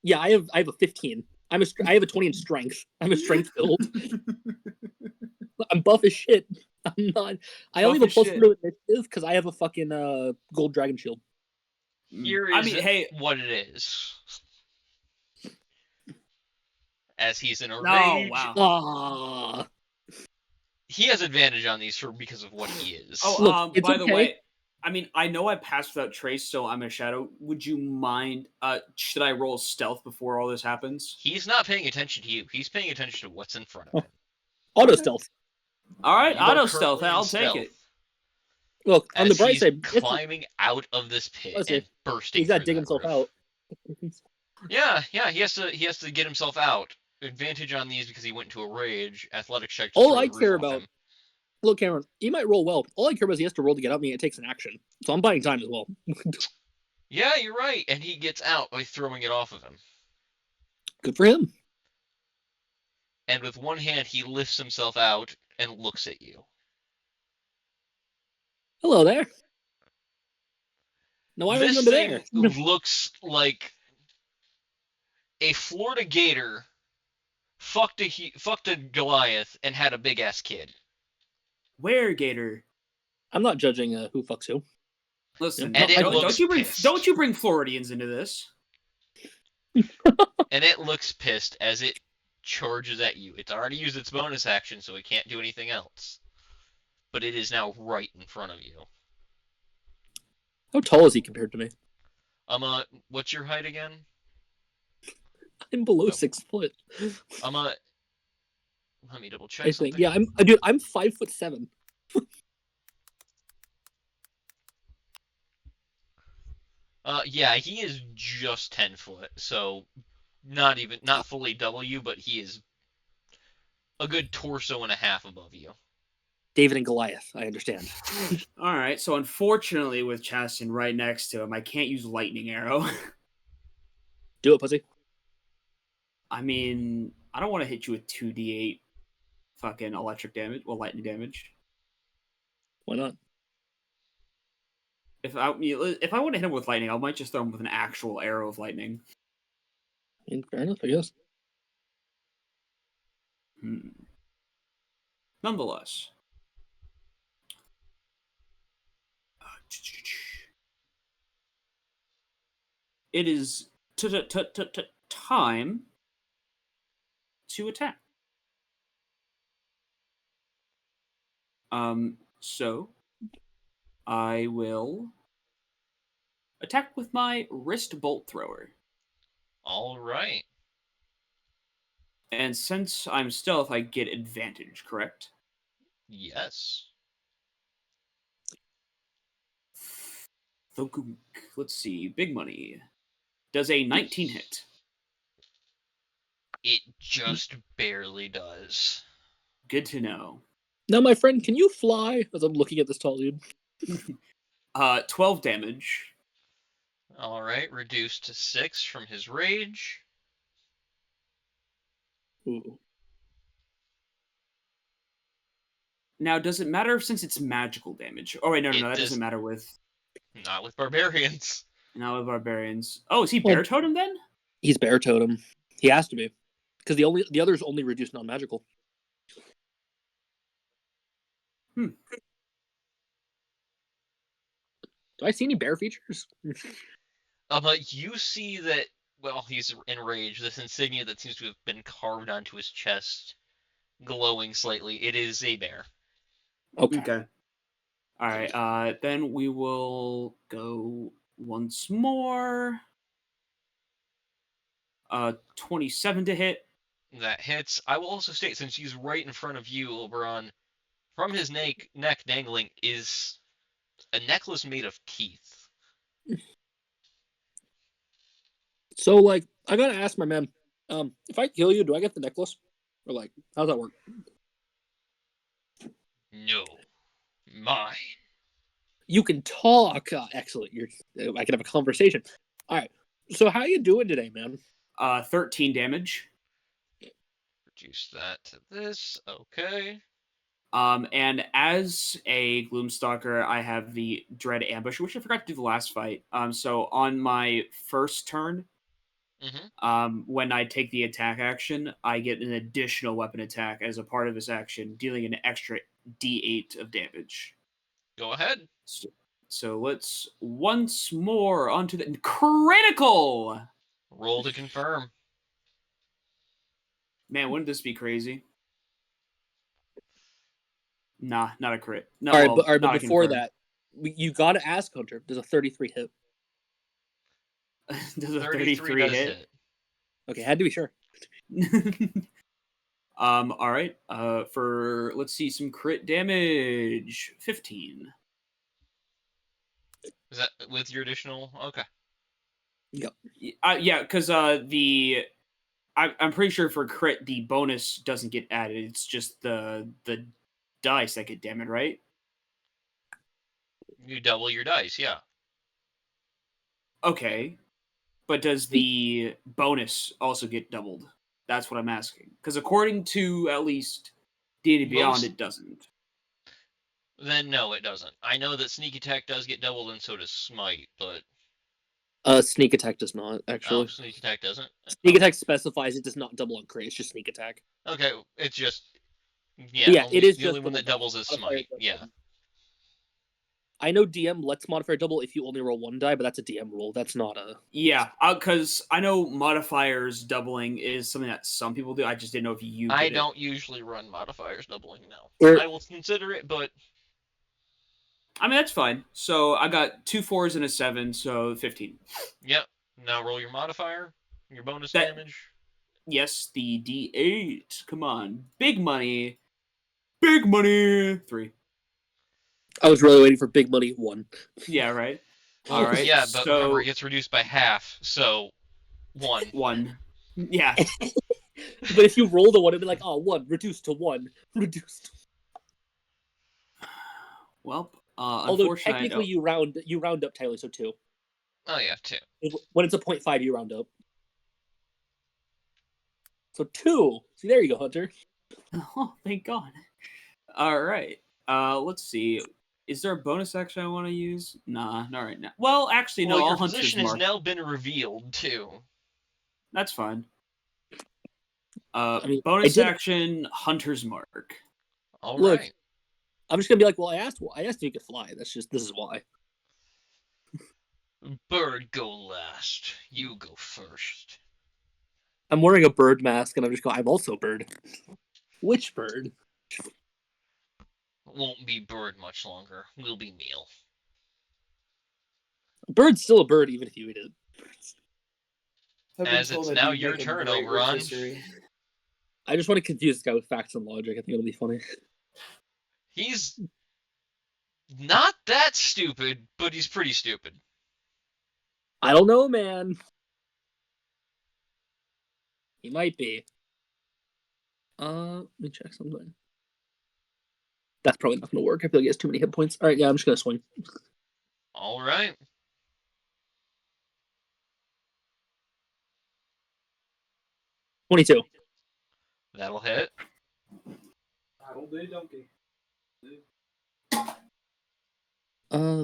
Yeah, I have a 15. I have a 20 in strength. I'm a strength build. I'm buff as shit. I'm not. I only have a +4 to initiative because I have a fucking gold dragon shield. Here is what it is. As he's in a rage. Wow. He has advantage on these because of what he is. Oh, Look, by the way, I mean, I know I passed without trace, so I'm a shadow. Would you mind? Should I roll stealth before all this happens? He's not paying attention to you. He's paying attention to what's in front of him. Auto stealth. All right, auto stealth. I'll take it. Look, on the bright side, climbing out of this pit and bursting. He's got to dig himself out. Yeah, he has to get himself out. Advantage on these because he went into a rage. Athletic check. All I care about. Look, Cameron, he might roll well. All I care about is he has to roll to get out me. It takes an action, so I'm buying time as well. Yeah, you're right, and he gets out by throwing it off of him. Good for him. And with one hand, he lifts himself out and looks at you. Hello there. No, I remember there. This thing looks like a Florida gator fucked a Goliath and had a big ass kid. Where gator? I'm not judging who fucks who. Listen, don't you bring Floridians into this. And it looks pissed as it charges at you. It's already used its bonus action, so it can't do anything else. But it is now right in front of you. How tall is he compared to me? What's your height again? I'm below 6 foot. Let me double check something. Yeah, I'm 5'7". Yeah, he is just 10 foot, so not fully double you, but he is a good torso and a half above you. David and Goliath, I understand. All right, so unfortunately, with Chastin right next to him, I can't use lightning arrow. Do it, pussy. I mean, I don't want to hit you with 2d8 fucking electric damage, lightning damage. Why not? If I want to hit him with lightning, I might just throw him with an actual arrow of lightning. Fair enough, I guess. Nonetheless. It is time to attack. So I will attack with my wrist bolt thrower. All right. And since I'm stealth, I get advantage, correct? Yes. Let's see. Big money. Does a 19 hit? It just barely does. Good to know. Now, my friend, can you fly? As I'm looking at this tall dude. 12 damage. All right, reduced to 6 from his rage. Ooh. Now, does it matter since it's magical damage? Oh wait, no, It that doesn't does matter with not with barbarians. now with barbarians. Oh, is he Well, bear totem then? he's bear totem. He has to be, because the others only reduce non-magical. Hmm. Do I see any bear features? You see that while he's enraged, this insignia that seems to have been carved onto his chest, glowing slightly, it is a bear. Okay. Okay. All right. Then we will go once more. 27 to hit. That hits. I will also state, since he's right in front of you, Oberon, from his neck dangling is a necklace made of teeth. So, like, I gotta ask my man, if I kill you, do I get the necklace? Or, like, how's that work? No. Mine. You can talk. Excellent. I can have a conversation. All right. So, how you doing today, man? 13 damage. Reduce that to this. Okay. And as a Gloomstalker, I have the Dread Ambush, which I forgot to do the last fight. So on my first turn, when I take the attack action, I get an additional weapon attack as a part of this action, dealing an extra D8 of damage. Go ahead. So let's once more onto the critical. Roll to confirm. Man, wouldn't this be crazy? Nah, not a crit. No, All right, well, but not a before confirm. that, you gotta ask Hunter. Does a 33 hit? Does a 33 33 does hit? hit. Okay, had to be sure. All right. For let's see some crit damage. 15. Is that with your additional? Okay. Yeah, because I'm pretty sure for crit the bonus doesn't get added. It's just the dice that get damaged, right? You double your dice, yeah. Okay, but does the bonus also get doubled? That's what I'm asking. Because according to at least D&D Beyond, Most. it doesn't. Then no, it doesn't. I know that sneak attack does get doubled, and so does smite, but Sneak attack does not actually. sneak attack doesn't. Sneak attack specifies it does not double on crit. It's just sneak attack. Okay, it's just But yeah, it only is the only just one that doubles is modifier smite. double. Yeah. I know DM lets modifier double if you only roll one die, but that's a DM rule. That's not a. Yeah, because I know modifiers doubling is something that some people do. I just didn't know if you I did it. don't usually run modifiers doubling now. Or, I will consider it, but I mean, that's fine. So I got 2 4s and a 7, so 15. yep. Now roll your modifier, your bonus That damage. Yes, the D8. Come on, big money, big money. 3. I was really waiting for big money 1. Yeah, right. Well, All right. yeah, but remember it So gets reduced by half, so 1. 1. Yeah. But if you roll the 1, it'd be like, oh, 1 reduced to 1 reduced. Well, Although unfortunately, I technically don't. you round up, Tyler, so 2. Oh yeah, 2. When it's a 0.5, you round up. So 2. See, there you go, Hunter. Oh, thank God. All right. Let's see. Is there a bonus action I want to use? Nah, not right now. Well, actually, Well, no. your I'll Hunter's position has Mark. now been revealed too. That's fine. I mean, I Bonus did. action, Hunter's Mark. All Look, right. I'm just gonna be like, well, I asked if you could fly. This is why. Bird, go last. You go first. I'm wearing a bird mask, and I'm just going. I'm also bird. Which bird? Won't be bird much longer. Will be meal. A bird's still a bird, even if you eat it. As it's now your turn, Oberon. I just want to confuse this guy with facts and logic. I think it'll be funny. He's not that stupid, but he's pretty stupid. I don't know, man. He might be. Let me check something. That's probably not going to work. I feel like he has too many hit points. All right, yeah, I'm just going to swing. All right. $22. That'll hit. That'll do, donkey.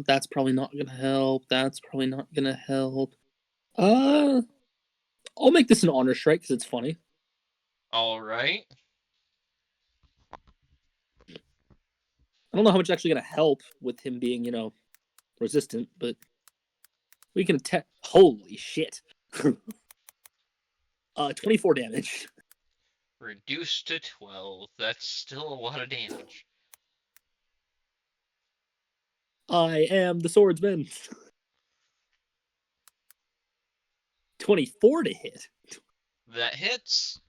That's probably not gonna help. That's probably not gonna help. Uh, I'll make this an honor strike because it's funny. All right. I don't know how much it's actually gonna help with him being, resistant, but we can attack. Holy shit! 24 damage. Reduced to 12. That's still a lot of damage. I am the swordsman. 24 to hit. That hits.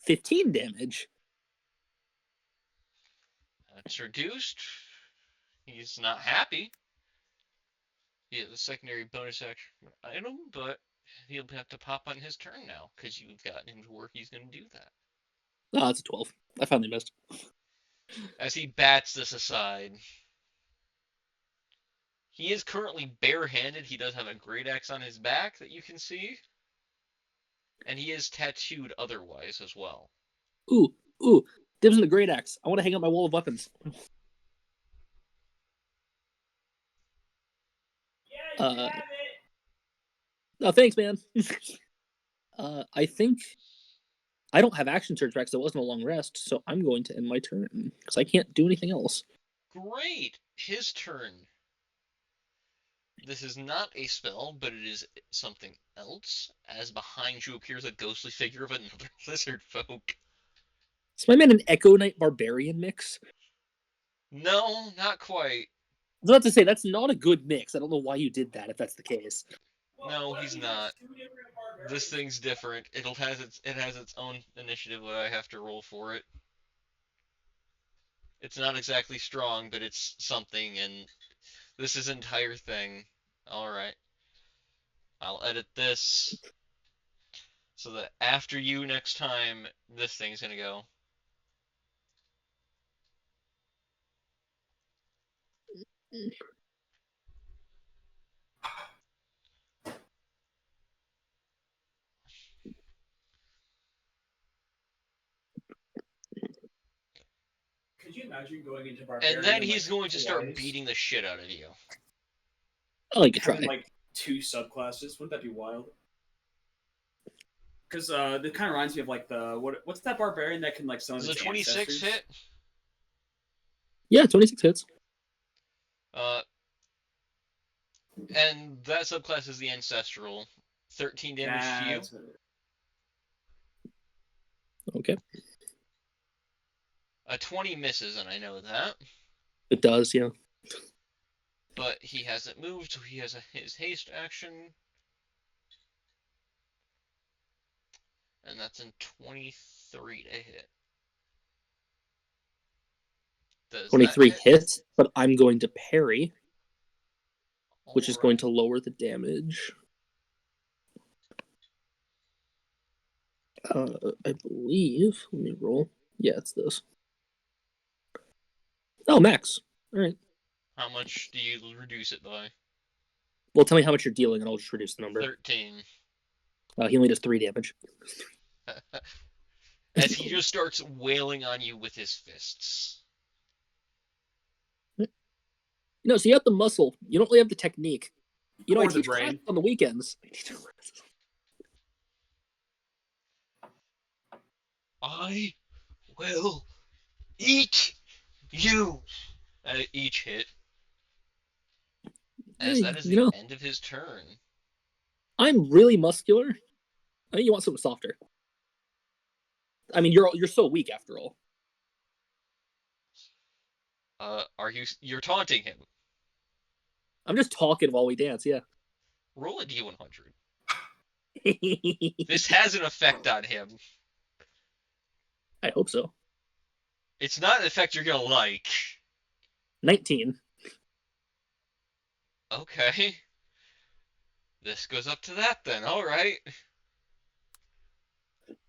15 damage. That's reduced. He's not happy. He has a secondary bonus action item, but he'll have to pop on his turn now because you've gotten him to where he's going to do that. Oh, that's a 12. I finally missed. As he bats this aside, he is currently barehanded. He does have a great axe on his back that you can see, and he is tattooed otherwise as well. Ooh. Dibs in the great axe. I want to hang up my wall of weapons. No, thanks, man. I think I don't have action surge back because it wasn't a long rest, so I'm going to end my turn because I can't do anything else. Great! His turn. This is not a spell, but it is something else, as behind you appears a ghostly figure of another lizard folk. Is my man an Echo Knight Barbarian mix? No, not quite. I was about to say, that's not a good mix. I don't know why you did that if that's the case. No, he's not. This thing's different. It has its own initiative that I have to roll for it. It's not exactly strong, but it's something, and this is entire thing. Alright. I'll edit this so that after you next time, this thing's gonna go. Could you imagine going into Barbarian And then like he's going to start twice? beating the shit out of you. I like to try. Having like two subclasses, wouldn't that be wild? Because that kind of reminds me of like what's that barbarian that can like summon Does a its 26 ancestors? hit? Yeah, 26 hits. And that subclass is the ancestral. 13 damage to you. Okay. A 20 misses, and I know that. It does, yeah. But he hasn't moved, so he has his haste action. And that's in 23 to hit. Does 23 that hits, but I'm going to parry, which is going to lower the damage. I believe. Let me roll. Yeah, it's this. Oh, max. All right. How much do you reduce it by? Well, tell me how much you're dealing, and I'll just reduce the number. 13. He only does 3 damage. As he just starts wailing on you with his fists. So you have the muscle. You don't really have the technique. I Or the teach brain. class on the weekends. I will eat you at each hit. As that is the end of his turn. I'm really muscular. I think you want something softer. I mean, you're so weak after all. You're taunting him? I'm just talking while we dance, yeah. Roll a d100. This has an effect on him. I hope so. It's not an effect you're gonna like. 19. Okay. This goes up to that then. All right.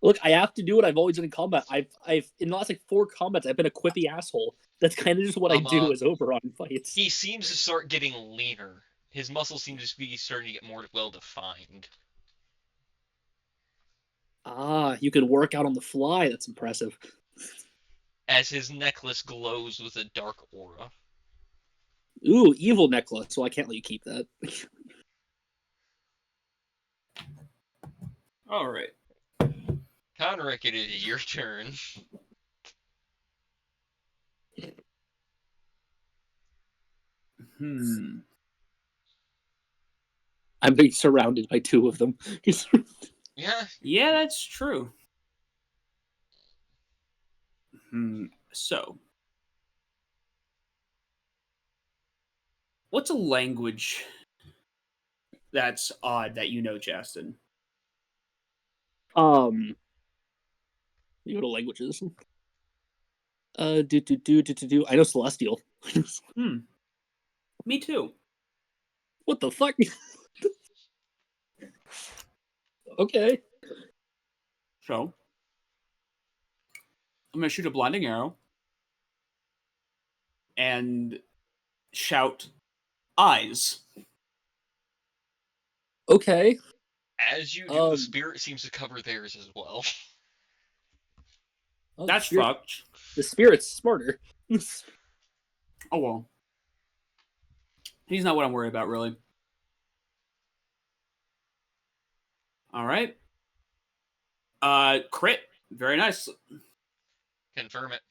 Look, I have to do what I've always done in combat. I've in the last 4 combats, I've been a quippy asshole. That's kind of just what I do as Oberon fights. He seems to start getting leaner. His muscles seem to be starting to get more well defined. You can work out on the fly. That's impressive. as his necklace glows with a dark aura. Ooh, evil necklace. So I can't let you keep that. All right. Conrick, it is your turn. I'm being surrounded by two of them. Yeah. Yeah, that's true. So, what's a language that's odd that you know, Justin? You go to languages. Do. I know Celestial. Me too. What the fuck? Okay. So, I'm gonna shoot a blinding arrow and shout eyes. Okay. As you do, the spirit seems to cover theirs as well. Oh, That's fucked. The spirit's smarter. Oh well. He's not what I'm worried about, really. All right. Crit. Very nice. Confirm it.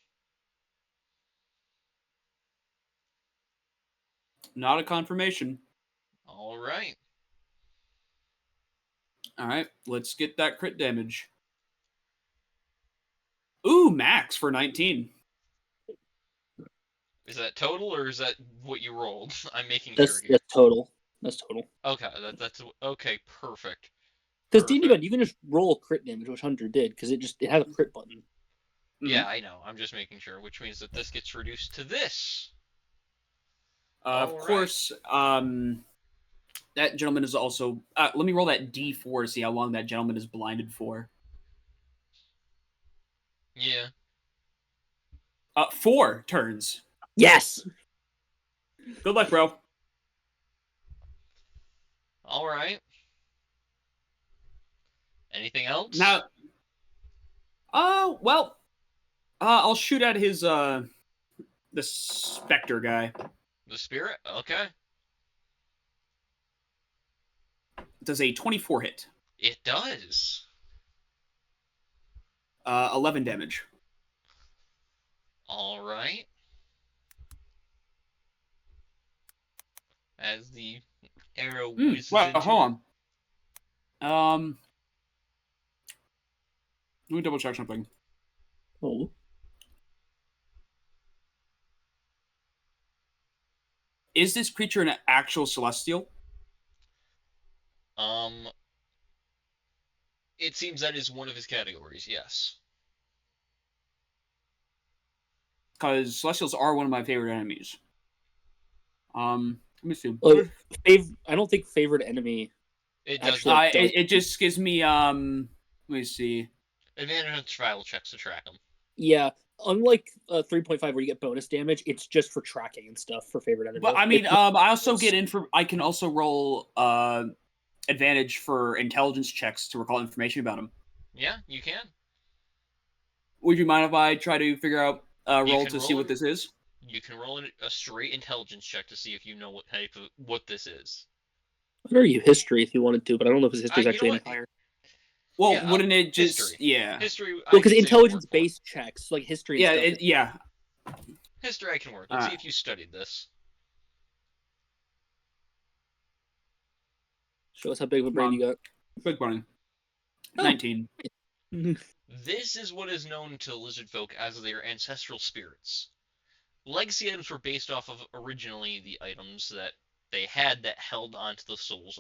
Not a confirmation. All right. All right. Let's get that crit damage. Ooh, max for 19. Is that total or is that what you rolled? I'm making sure That's here. total. That's total. Okay, that's okay. Perfect. Because D&D, you can just roll crit damage, which Hunter did, because it has a crit button. Yeah, I know. I'm just making sure, which means that this gets reduced to this. Of course, that gentleman is also. Let me roll that D4 to see how long that gentleman is blinded for. Yeah. 4 turns. Yes. Good luck, bro. All right. Anything else? Now, well, I'll shoot at his the specter guy. The spirit? Okay. Does a 24 hit? It does. 11 damage. All right. As the arrow whizzes into hold on. Let me double check something. Oh. Is this creature an actual celestial? It seems that is one of his categories. Yes. Because celestials are one of my favorite enemies. Let me see. I don't think favorite enemy. It does. It just gives me let me see. Advantage on survival checks to track them. Yeah, unlike 3.5 where you get bonus damage, it's just for tracking and stuff for favorite enemy. But I mean, I also get I can also roll advantage for intelligence checks to recall information about him. Yeah, you can. Would you mind if I try to figure out roll to see what this is? You can roll a straight intelligence check to see if you know what this is. I'd argue history if you wanted to, but I don't know if his history is actually any higher. Well, yeah, wouldn't it just history? Yeah, history? Well, because intelligence-based checks like history. And stuff, yeah. History I can work. Let's see if you studied this. Show us how big of a brain you got. Big brain. 19. This is what is known to lizard folk as their ancestral spirits. Legacy items were based off of originally the items that they had that held onto the souls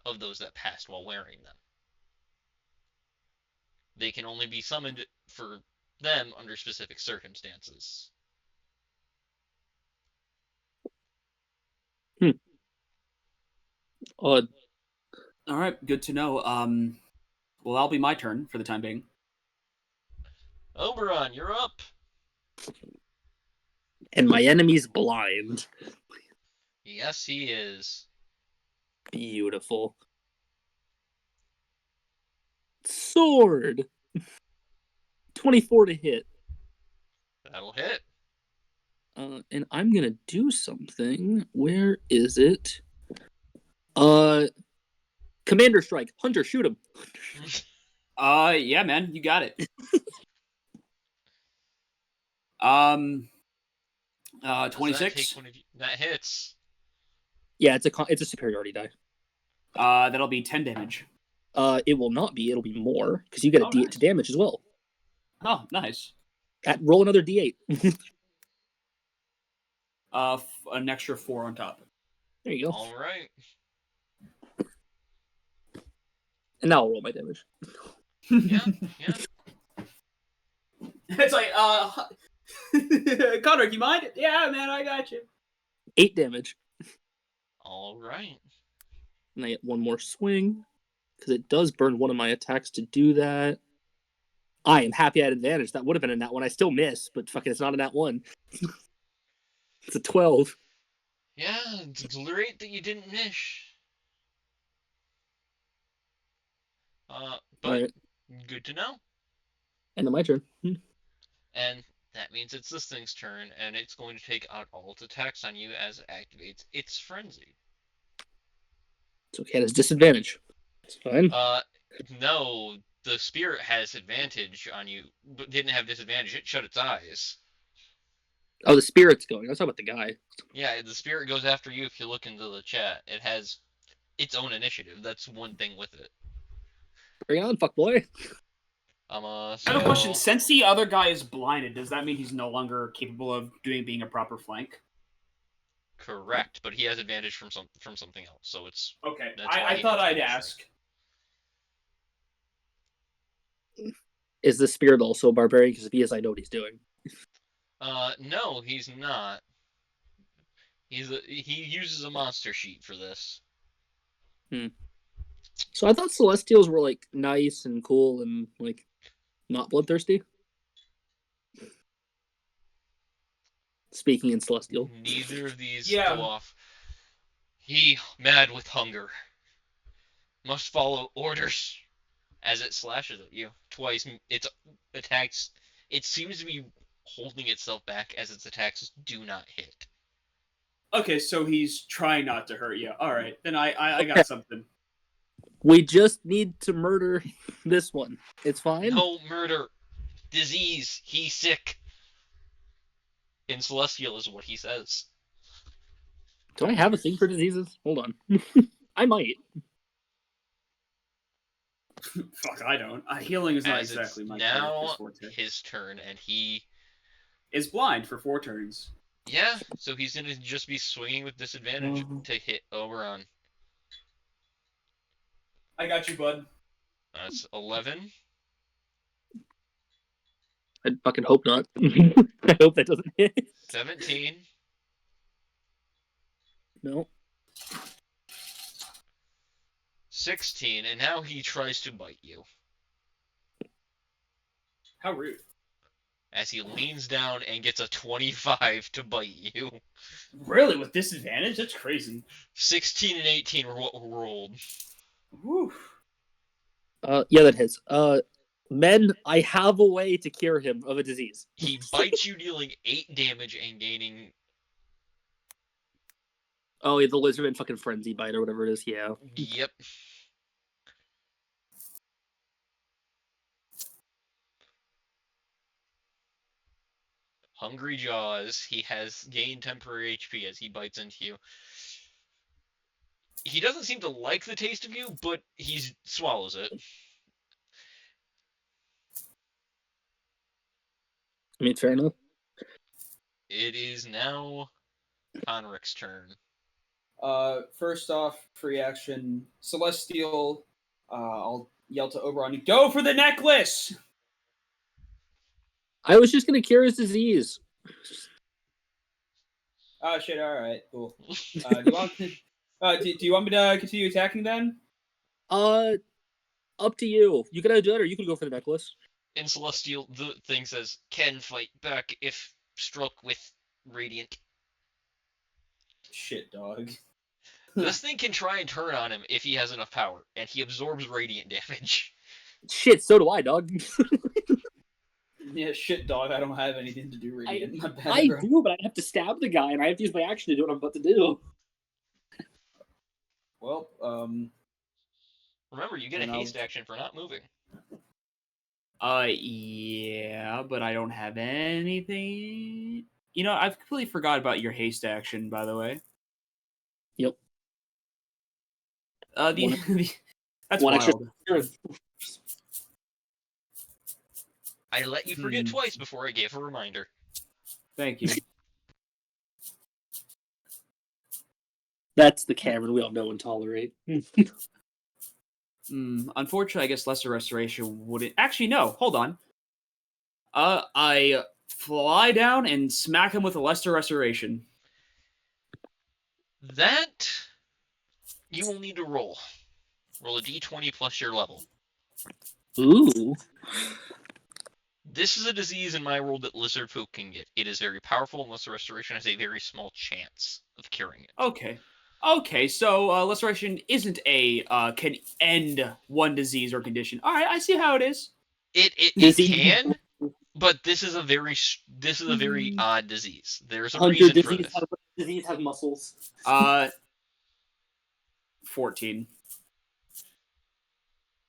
of those that passed while wearing them. They can only be summoned for them under specific circumstances. Odd. All right, good to know. Well, that'll be my turn for the time being. Oberon, you're up. And my enemy's blind. Yes, he is. Beautiful. Sword. 24 to hit. That'll hit. And I'm gonna do something. Where is it? Commander strike. Hunter, shoot him. Yeah, man, you got it. Um, Does that 26. take one of you? That hits. Yeah, it's a superiority die. That'll be 10 damage. It will not be. It'll be more because you get a Oh, D8 nice. to damage as well. Oh, nice. Roll another D8. An extra 4 on top. There you go. All right. And now I'll roll my damage. Yeah. It's like, Connor, do you mind? Yeah, man, I got you. 8 damage. All right. And I get one more swing because it does burn one of my attacks to do that. I am happy I had advantage. That would have been a nat one. I still miss, but fucking, it's not a nat one. It's a 12. Yeah, it's great that you didn't miss. But Right. good to know. End of my turn. And that means it's this thing's turn, and it's going to take out all its attacks on you as it activates its frenzy. It's okay. It has disadvantage. It's fine. No, the spirit has advantage on you, but didn't have disadvantage. It shut its eyes. Oh, the spirit's going. I was talking about the guy. Yeah, the spirit goes after you if you look into the chat. It has its own initiative. That's one thing with it. Bring it on, fuck boy. I have a question. Since the other guy is blinded, does that mean he's no longer capable of being a proper flank? Correct, but he has advantage from something else, so it's okay. That's why I he thought has I'd bonus ask. Is the spirit also a barbarian? Because if he is, I know what he's doing. No, he's not. He uses a monster sheet for this. So I thought Celestials were like nice and cool and like not bloodthirsty. Speaking in Celestial. Neither of these Yeah. go off. He, mad with hunger, must follow orders as it slashes at you twice. Its attacks. It seems to be holding itself back as its attacks do not hit. Okay, so he's trying not to hurt you. All right, then I got something. We just need to murder this one. It's fine. No murder, disease. He's sick. In Celestial is what he says. Do I have a thing for diseases? Hold on. I might. Fuck, I don't. Healing is not As exactly it's my now character's forte. his turn, and he Is blind for 4 turns. Yeah, so he's gonna just be swinging with disadvantage to hit Oberon. I got you, bud. That's 11. I fucking hope not. I hope that doesn't hit. 17. No. 16, and now he tries to bite you. How rude. As he leans down and gets a 25 to bite you. Really? With disadvantage? That's crazy. 16 and 18 were what rolled. Woo. Yeah, that hits. Men, I have a way to cure him of a disease. He bites you, dealing 8 damage and gaining... Oh, yeah, the lizardman fucking frenzy bite or whatever it is, yeah. Yep. Hungry Jaws. He has gained temporary HP as he bites into you. He doesn't seem to like the taste of you, but he swallows it. I mean, fair enough. It is now Conric's turn. First off, free action. Celestial. I'll yell to Oberon, go for the necklace! I was just gonna cure his disease. Oh, shit, alright, cool. Do you want do you want me to continue attacking then? Up to you. You can either do that or you can go for the necklace. In Celestial, the thing says, can fight back if struck with Radiant. Shit, dog. This thing can try and turn on him if he has enough power, and he absorbs Radiant damage. Shit, so do I, dog. Yeah, shit, dog. I don't have anything to do right yet. My bad, I bro. do, but I have to stab the guy, and I have to use my action to do what I'm about to do. Well, Remember, you get a And haste action for not moving. yeah, but I don't have anything. You know, I've completely forgot about your haste action, by the way. Yep. That's One extra. wild. I let you forget twice before I gave a reminder. Thank you. That's the Cameron we all know and tolerate. Unfortunately, I guess lesser restoration wouldn't. Actually, no. Hold on. I fly down and smack him with a lesser restoration. That you will need to roll. Roll a d20 plus your level. Ooh. This is a disease in my world that lizard folk can get. It is very powerful, and lesser restoration has a very small chance of curing it. Okay, so restoration isn't a can end one disease or condition. All right, I see how it is. It can, but this is a very odd disease. There's a Hunter reason for this. disease have muscles. 14.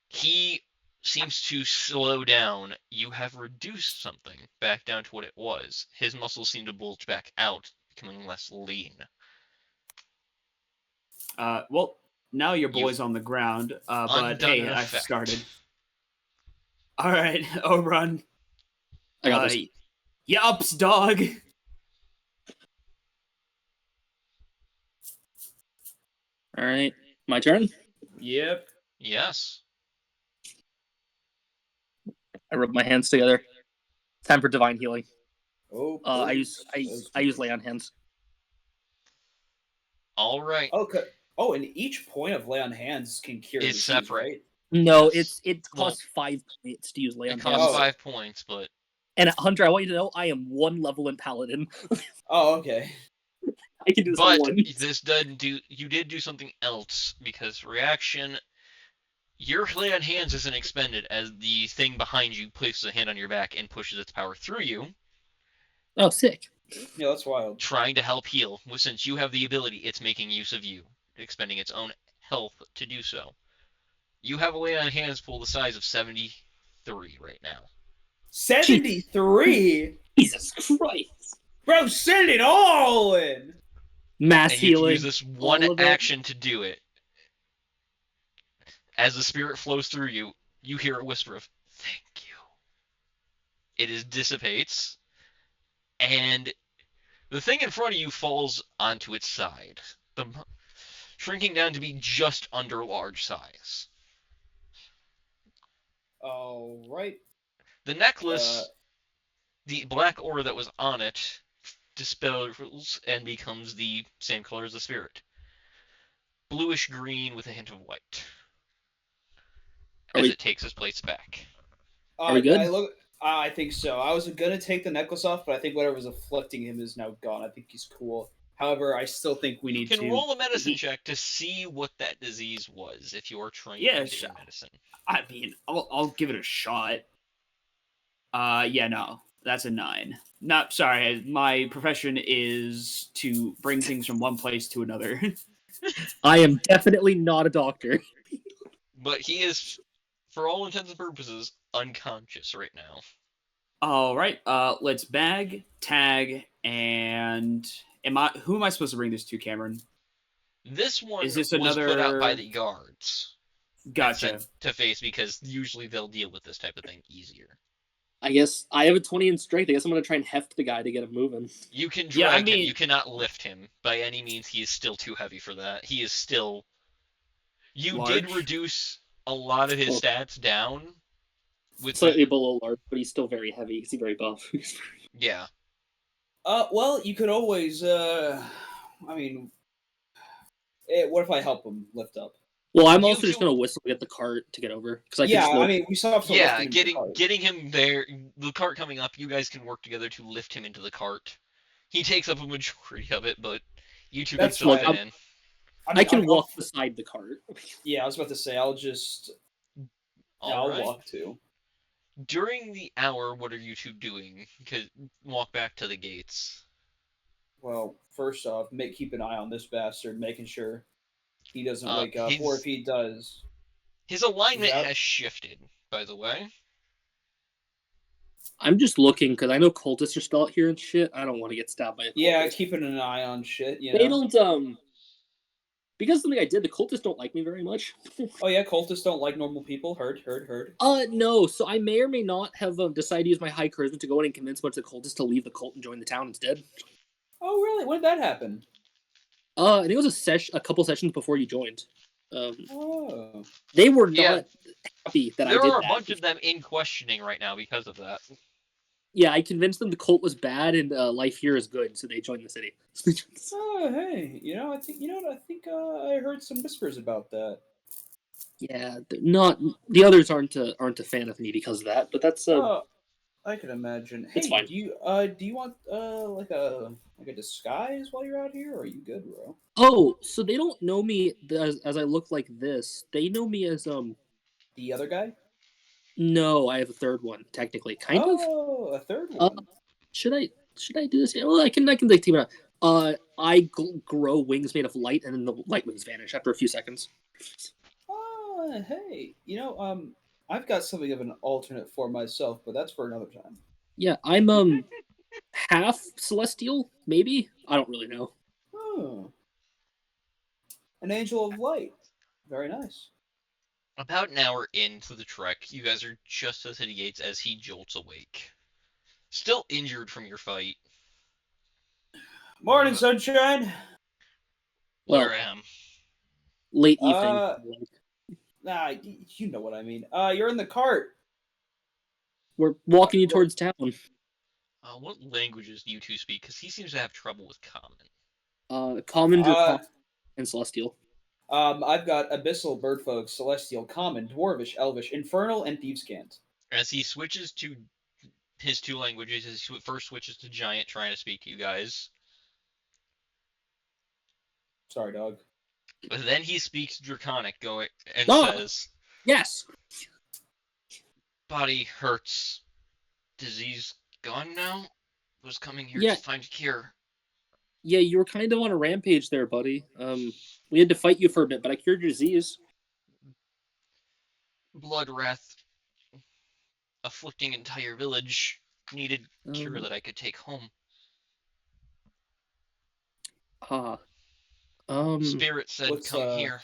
He seems to slow down. You have reduced something back down to what it was. His muscles seem to bulge back out, becoming less lean. Well, now your boy's on the ground. But Undone hey, an I've effect. started. All right, Oberon. I got this. Yups, dog. All right, my turn. Yep. Yes. I rub my hands together. Time for divine healing. Oh, I use lay on hands. All right. Okay. Oh, and each point of lay on hands can cure It's disease, separate. right? No, Yes. it costs 5 points to use lay It on costs hands. 5 points, but And Hunter, I want you to know I am 1 level in Paladin. Oh, okay. I can do this but once. this doesn't do. You did do something else because reaction. Your lay on hands isn't expended as the thing behind you places a hand on your back and pushes its power through you, Oh, sick. Yeah, that's wild. trying to help heal. Well, since you have the ability, it's making use of you, expending its own health to do so. You have a lay on hands pool the size of 73 right now. 73? Jesus Christ. Bro, send it all in! Mass And you can healing. use this one all of it. action to do it. As the spirit flows through you, you hear a whisper of, "Thank you." It dissipates, and the thing in front of you falls onto its side, shrinking down to be just under large size. All right. The necklace, the black aura that was on it, dispels and becomes the same color as the spirit. Bluish green with a hint of white. As it takes its place back. Are we good? I think so. I was gonna take the necklace off, but I think whatever was afflicting him is now gone. I think he's cool. However, I still think we You need can to roll a medicine check to see what that disease was if you are trained Yeah, in medicine. I mean, I'll give it a shot. Yeah, no, that's a 9. Not sorry. My profession is to bring things from one place to another. I am definitely not a doctor. But he is, for all intents and purposes, unconscious right now. All right. Let's bag, tag, and who am I supposed to bring this to, Cameron? This one Is this was put out by another? the guards. Gotcha. To face because usually they'll deal with this type of thing easier. I guess I have a 20 in strength. I guess I'm gonna try and heft the guy to get him moving. You can drag him. You cannot lift him by any means. He is still too heavy for that. He is still. You large? did reduce a lot of his stats down. With slightly below large, but he's still very heavy because he's very buff. Yeah. Well, you could always. I mean, what if I help him lift up? Well, I'm also just gonna whistle to get the cart to get over because I mean, we still have to. Yeah, lift him into the cart. getting him there. The cart coming up. You guys can work together to lift him into the cart. He takes up a majority of it, but you two can still fit in. I can walk beside the cart. Yeah, I was about to say I'll just. I'll walk too. During the hour, what are you two doing? Because walk back to the gates. Well, first off, keep an eye on this bastard, making sure he doesn't Uh, wake up, or if his he does, his he's alignment out. has shifted, by the way. I'm just looking because I know cultists are still out here and shit. I don't want to get stabbed by a Yeah, cultist. keeping an eye on shit, you They know. don't because of something I did. The cultists don't like me very much. Oh yeah, cultists don't like normal people. Heard. No. So I may or may not have decided to use my high charisma to go in and convince a bunch of cultists to leave the cult and join the town instead. Oh really? When did that happen? I think it was a couple sessions before you joined. Oh. They were Yeah, not happy that I there did are a that. bunch of them in questioning right now because of that. Yeah, I convinced them the cult was bad and life here is good, so they joined the city. Oh hey, I think what I think I heard some whispers about that. Yeah, not the others aren't a fan of me because of that, but that's Oh, I can imagine. it's Hey, fine. do you want like a disguise while you're out here, or are you good, bro? Oh, so they don't know me as I look like this. They know me as The other guy? no, I have a third one technically, kind of. Oh, a third Uh, one. should I do this? Well, I can like take it out. I grow wings made of light, and then the light wings vanish after a few seconds. Oh, hey, I've got something of an alternate for myself, but that's for another time. Yeah, I'm half celestial, maybe. I don't really know. Oh, an angel of light. Very nice. About an hour into the trek, you guys are just at the city gates as he jolts awake. Still injured from your fight. Morning, sunshine. Where Well, I am. late evening. Uh, you know what I mean. You're in the cart. We're walking you What? towards town. What languages do you two speak? Because he seems to have trouble with common. Common, Uh, Dracon, and Celestial. I've got abyssal, birdfolk, celestial, common, dwarvish, elvish, infernal, and thieves' cant. As he switches to his two languages, as he first switches to giant, trying to speak to you guys, Sorry, dog. but then he speaks draconic, going and Ah, says, yes. "Body hurts. Disease gone now. Was coming here Yeah, to find a cure. yeah. You were kind of on a rampage there, buddy. We had to fight you for a bit, but I cured your disease. Blood wrath afflicting entire village. Needed cure Um, that I could take home. ah, um, Spirit said, What's come uh, here.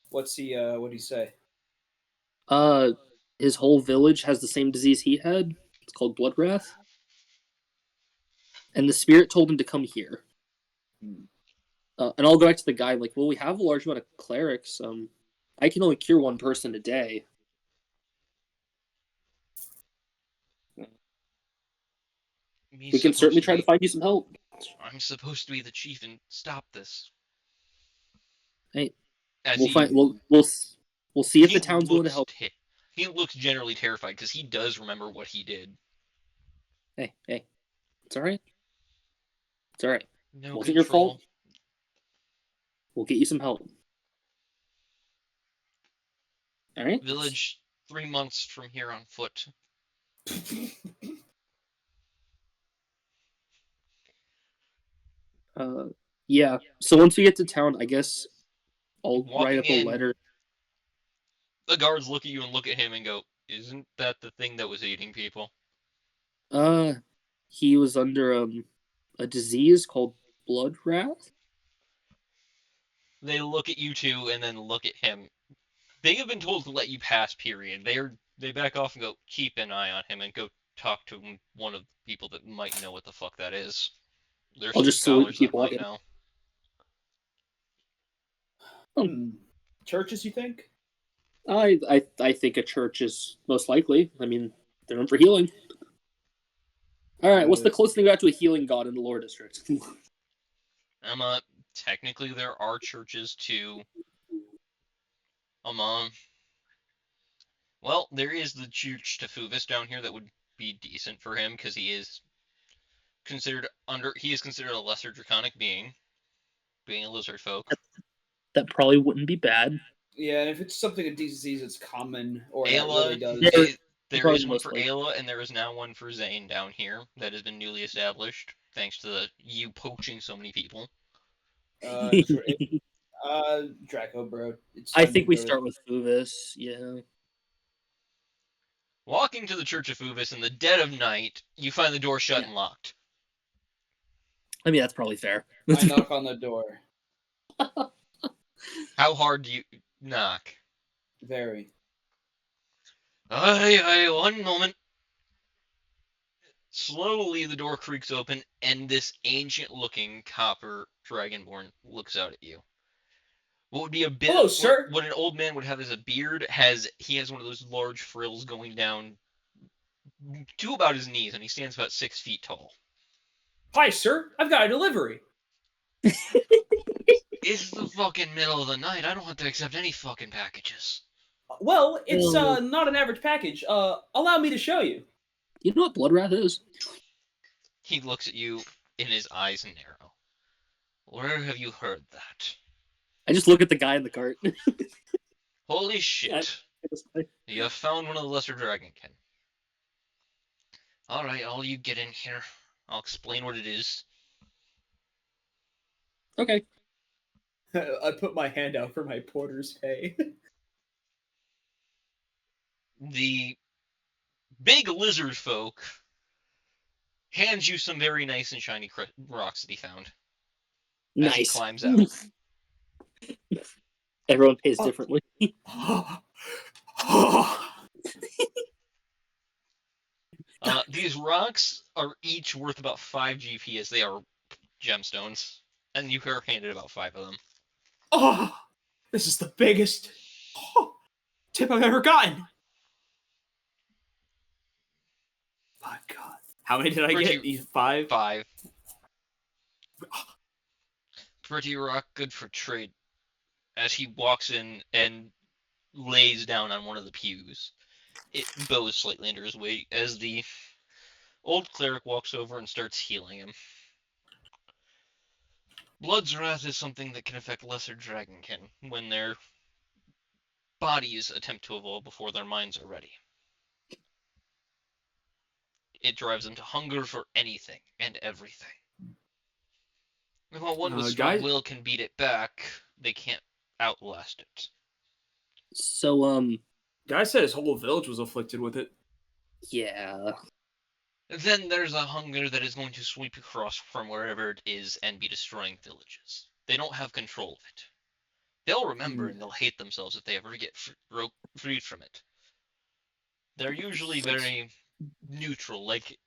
what's he what do you say? uh, his whole village has the same disease he had. It's called blood wrath, and the spirit told him to come here. Hmm. And I'll go back to the guy. Like, well, we have a large amount of clerics. I can only cure one person a day. Me We can supposed certainly to try to be. find you some help. I'm supposed to be the chief and stop this. Hey, As we'll find. We'll see if he the town's willing to looks help. he looks generally terrified because he does remember what he did. Hey, it's all right. It's all right. No Wasn't your fault. control. We'll get you some help. All right. Village 3 months from here on foot. Uh, yeah. So once we get to town, I guess I'll write Walking up a in, letter. the guards look at you and look at him and go, "Isn't that the thing that was eating people?" Uh, he was under a disease called blood wrath. They look at you two and then look at him. They have been told to let you pass. Period. They back off and go, "Keep an eye on him and go talk to one of the people that might know what the fuck that is." There's I'll some just salute and scholars that keep might walking. know. Oh, Hmm. Churches, you think? I think a church is most likely. I mean, they're known for healing. All right, what's the closest thing we got to a healing god in the lore district? Emma, technically there are churches to among. Well, there is the church to Fuvis down here that would be decent for him because he is considered a lesser draconic being, being a lizard folk. That probably wouldn't be bad. Yeah, and if it's something a disease that's common or that really Ayla, does. There, There Probably is the one most for like. Ayla, and there is now one for Zane down here that has been newly established, thanks to you poaching so many people. Draco, bro, it's I time think to we go to. start with Fuvis. Yeah. Walking to the Church of Fuvis in the dead of night, you find the door shut Yeah. and locked. I mean, that's probably fair. I knock on the door. How hard do you knock? Very. Aye, one moment. Slowly, the door creaks open, and this ancient-looking copper dragonborn looks out at you. What would be a bit, Hello, sir. what an old man would have as a beard, he has one of those large frills going down to about his knees, and he stands about 6 feet tall. Hi, sir. I've got a delivery. It's the fucking middle of the night. I don't have to accept any fucking packages. Well, it's Well, not an average package. Allow me to show you. you know what Bloodwrath is? He looks at you, and his eyes narrow. Where have you heard that? I just look at the guy in the cart. Holy I- shit. You have found one of the lesser dragonkin. Alright, all you get in here. I'll explain what it is. Okay. I put my hand out for my porter's pay. The big lizard folk hands you some very nice and shiny rocks that he found as he Nice. climbs out. Everyone pays Oh. differently. These rocks are each worth about 5 GP as they are gemstones, and you are handed about 5 of them. Oh, this is the biggest tip I've ever gotten. My God. How many did I Pretty- get? 5? 5. Pretty rock, good for trade. As he walks in and lays down on one of the pews, it bows slightly under his weight as the old cleric walks over and starts healing him. Blood's Wrath is something that can affect lesser dragonkin when their bodies attempt to evolve before their minds are ready. It drives them to hunger for anything and everything. And while one with strong Guys, will can beat it back, they can't outlast it. So, guy said his whole village was afflicted with it. yeah. Then there's a hunger that is going to sweep across from wherever it is and be destroying villages. They don't have control of it. They'll remember and they'll hate themselves if they ever get freed from it. They're usually very neutral, like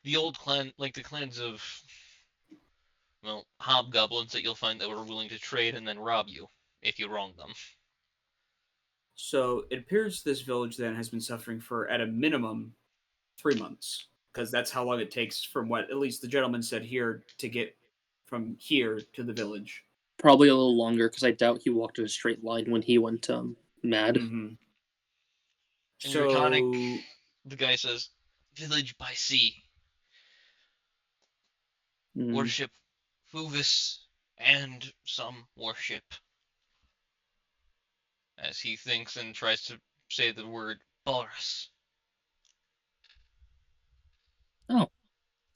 the old clan, like the clans of, well, hobgoblins that you'll find that were willing to trade and then rob you if you wrong them. So it appears this village then has been suffering for, at a minimum, 3 months. Because that's how long it takes from what at least the gentleman said here to get from here to the village. Probably a little longer because I doubt he walked in a straight line when he went mad. Mm-hmm. In So Draconic, the guy says, village by sea. Mm. Worship Fuvis and some worship. As he thinks and tries to say the word Boris. Oh,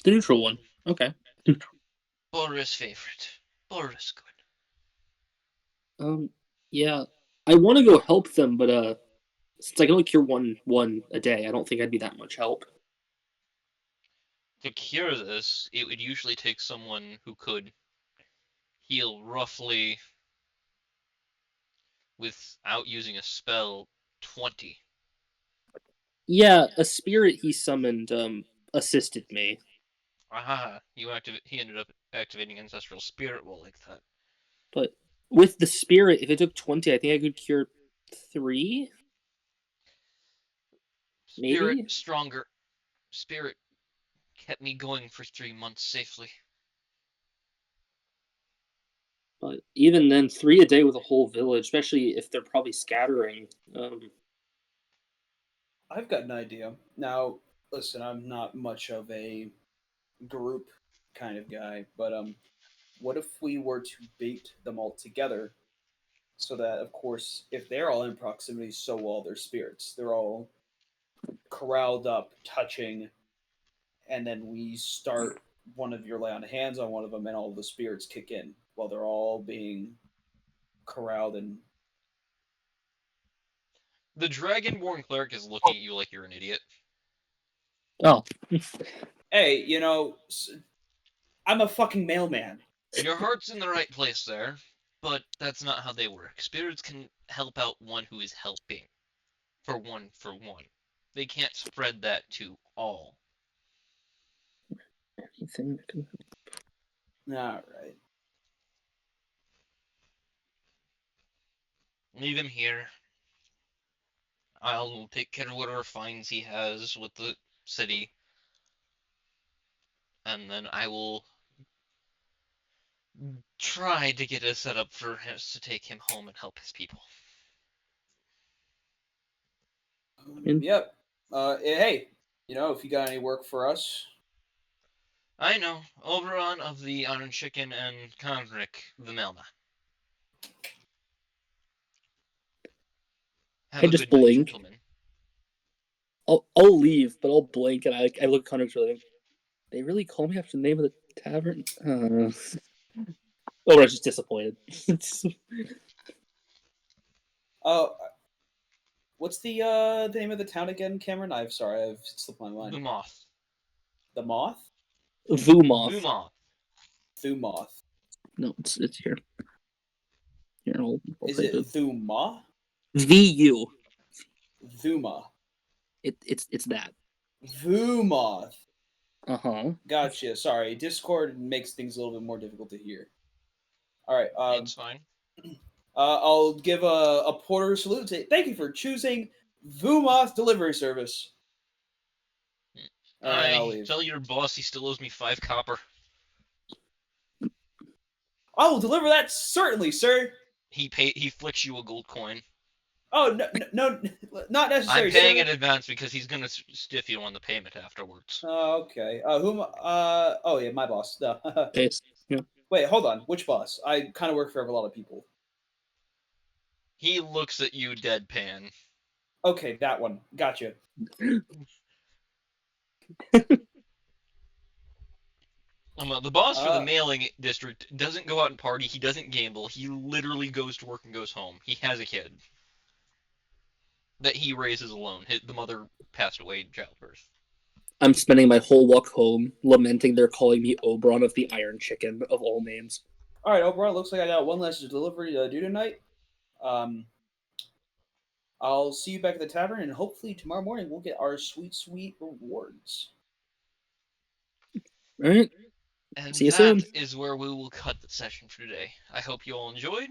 the neutral one. Okay. Boris favorite. Boris good. Yeah. I want to go help them, but since I can only cure one a day, I don't think I'd be that much help. To cure this, it would usually take someone who could heal roughly, without using a spell, 20. Yeah, a spirit he summoned assisted me. Aha, he ended up activating Ancestral Spirit Will like that. But with the spirit, if it took 20, I think I could cure 3? Spirit Maybe? stronger. Spirit kept me going for 3 months safely. But even then, 3 a day with a whole village, especially if they're probably scattering. I've got an idea. Now, listen, I'm not much of a group kind of guy, but what if we were to bait them all together so that, of course, if they're all in proximity, so will all their spirits. They're all corralled up, touching, and then we start. One of you lay on hands on one of them, and all the spirits kick in while they're all being corralled and. The Dragonborn cleric is looking at you like you're an idiot. Oh, Hey, I'm a fucking mailman. Your heart's in the right place there, but that's not how they work. Spirits can help out one who is helping. For one. They can't spread that to all. anything that can. All right. Leave him here. I'll take care of whatever fines he has with the city. And then I will try to get a setup for us to take him home and help his people. Yep. Hey, if you got any work for us, I know. Oberon of the Iron Chicken and Conric the Mailman. Have I a just good night, blink. gentlemen. I'll leave, but I'll blink and I look at Connor's really. They really call me after the name of the tavern? Oh, I was just disappointed. oh, what's the name of the town again, Cameron? I've slipped my mind. The Moth. The Moth? Vumoth. Vumoth. Thumoth. No, it's here. Here, I'll Is type it Thuma? VU. Thuma. It's that. Vumoth. Uh-huh. Gotcha. Sorry, Discord makes things a little bit more difficult to hear. All right. It's fine. I'll give a porter salute. Say thank you for choosing Vumoth delivery service. And I'll leave. Tell your boss he still owes me 5 copper. I will deliver that certainly, sir. He flicks you a gold coin. Oh no, not necessary. I'm paying sir. in advance because he's gonna stiff you on the payment afterwards. Okay. Oh yeah, my boss. Base. Yeah. Wait, hold on. Which boss? I kind of work for a lot of people. He looks at you deadpan. Okay, that one. Gotcha. The boss for the mailing district doesn't go out and party. He doesn't gamble. He literally goes to work and goes home. He has a kid that he raises alone. The mother passed away in childbirth. I'm spending my whole walk home lamenting they're calling me Oberon of the Iron Chicken of all names. All right, Oberon. Looks like I got one last delivery to do tonight. I'll see you back at the tavern, and hopefully tomorrow morning we'll get our sweet rewards. All right. And See you soon. that is where we will cut the session for today. I hope you all enjoyed.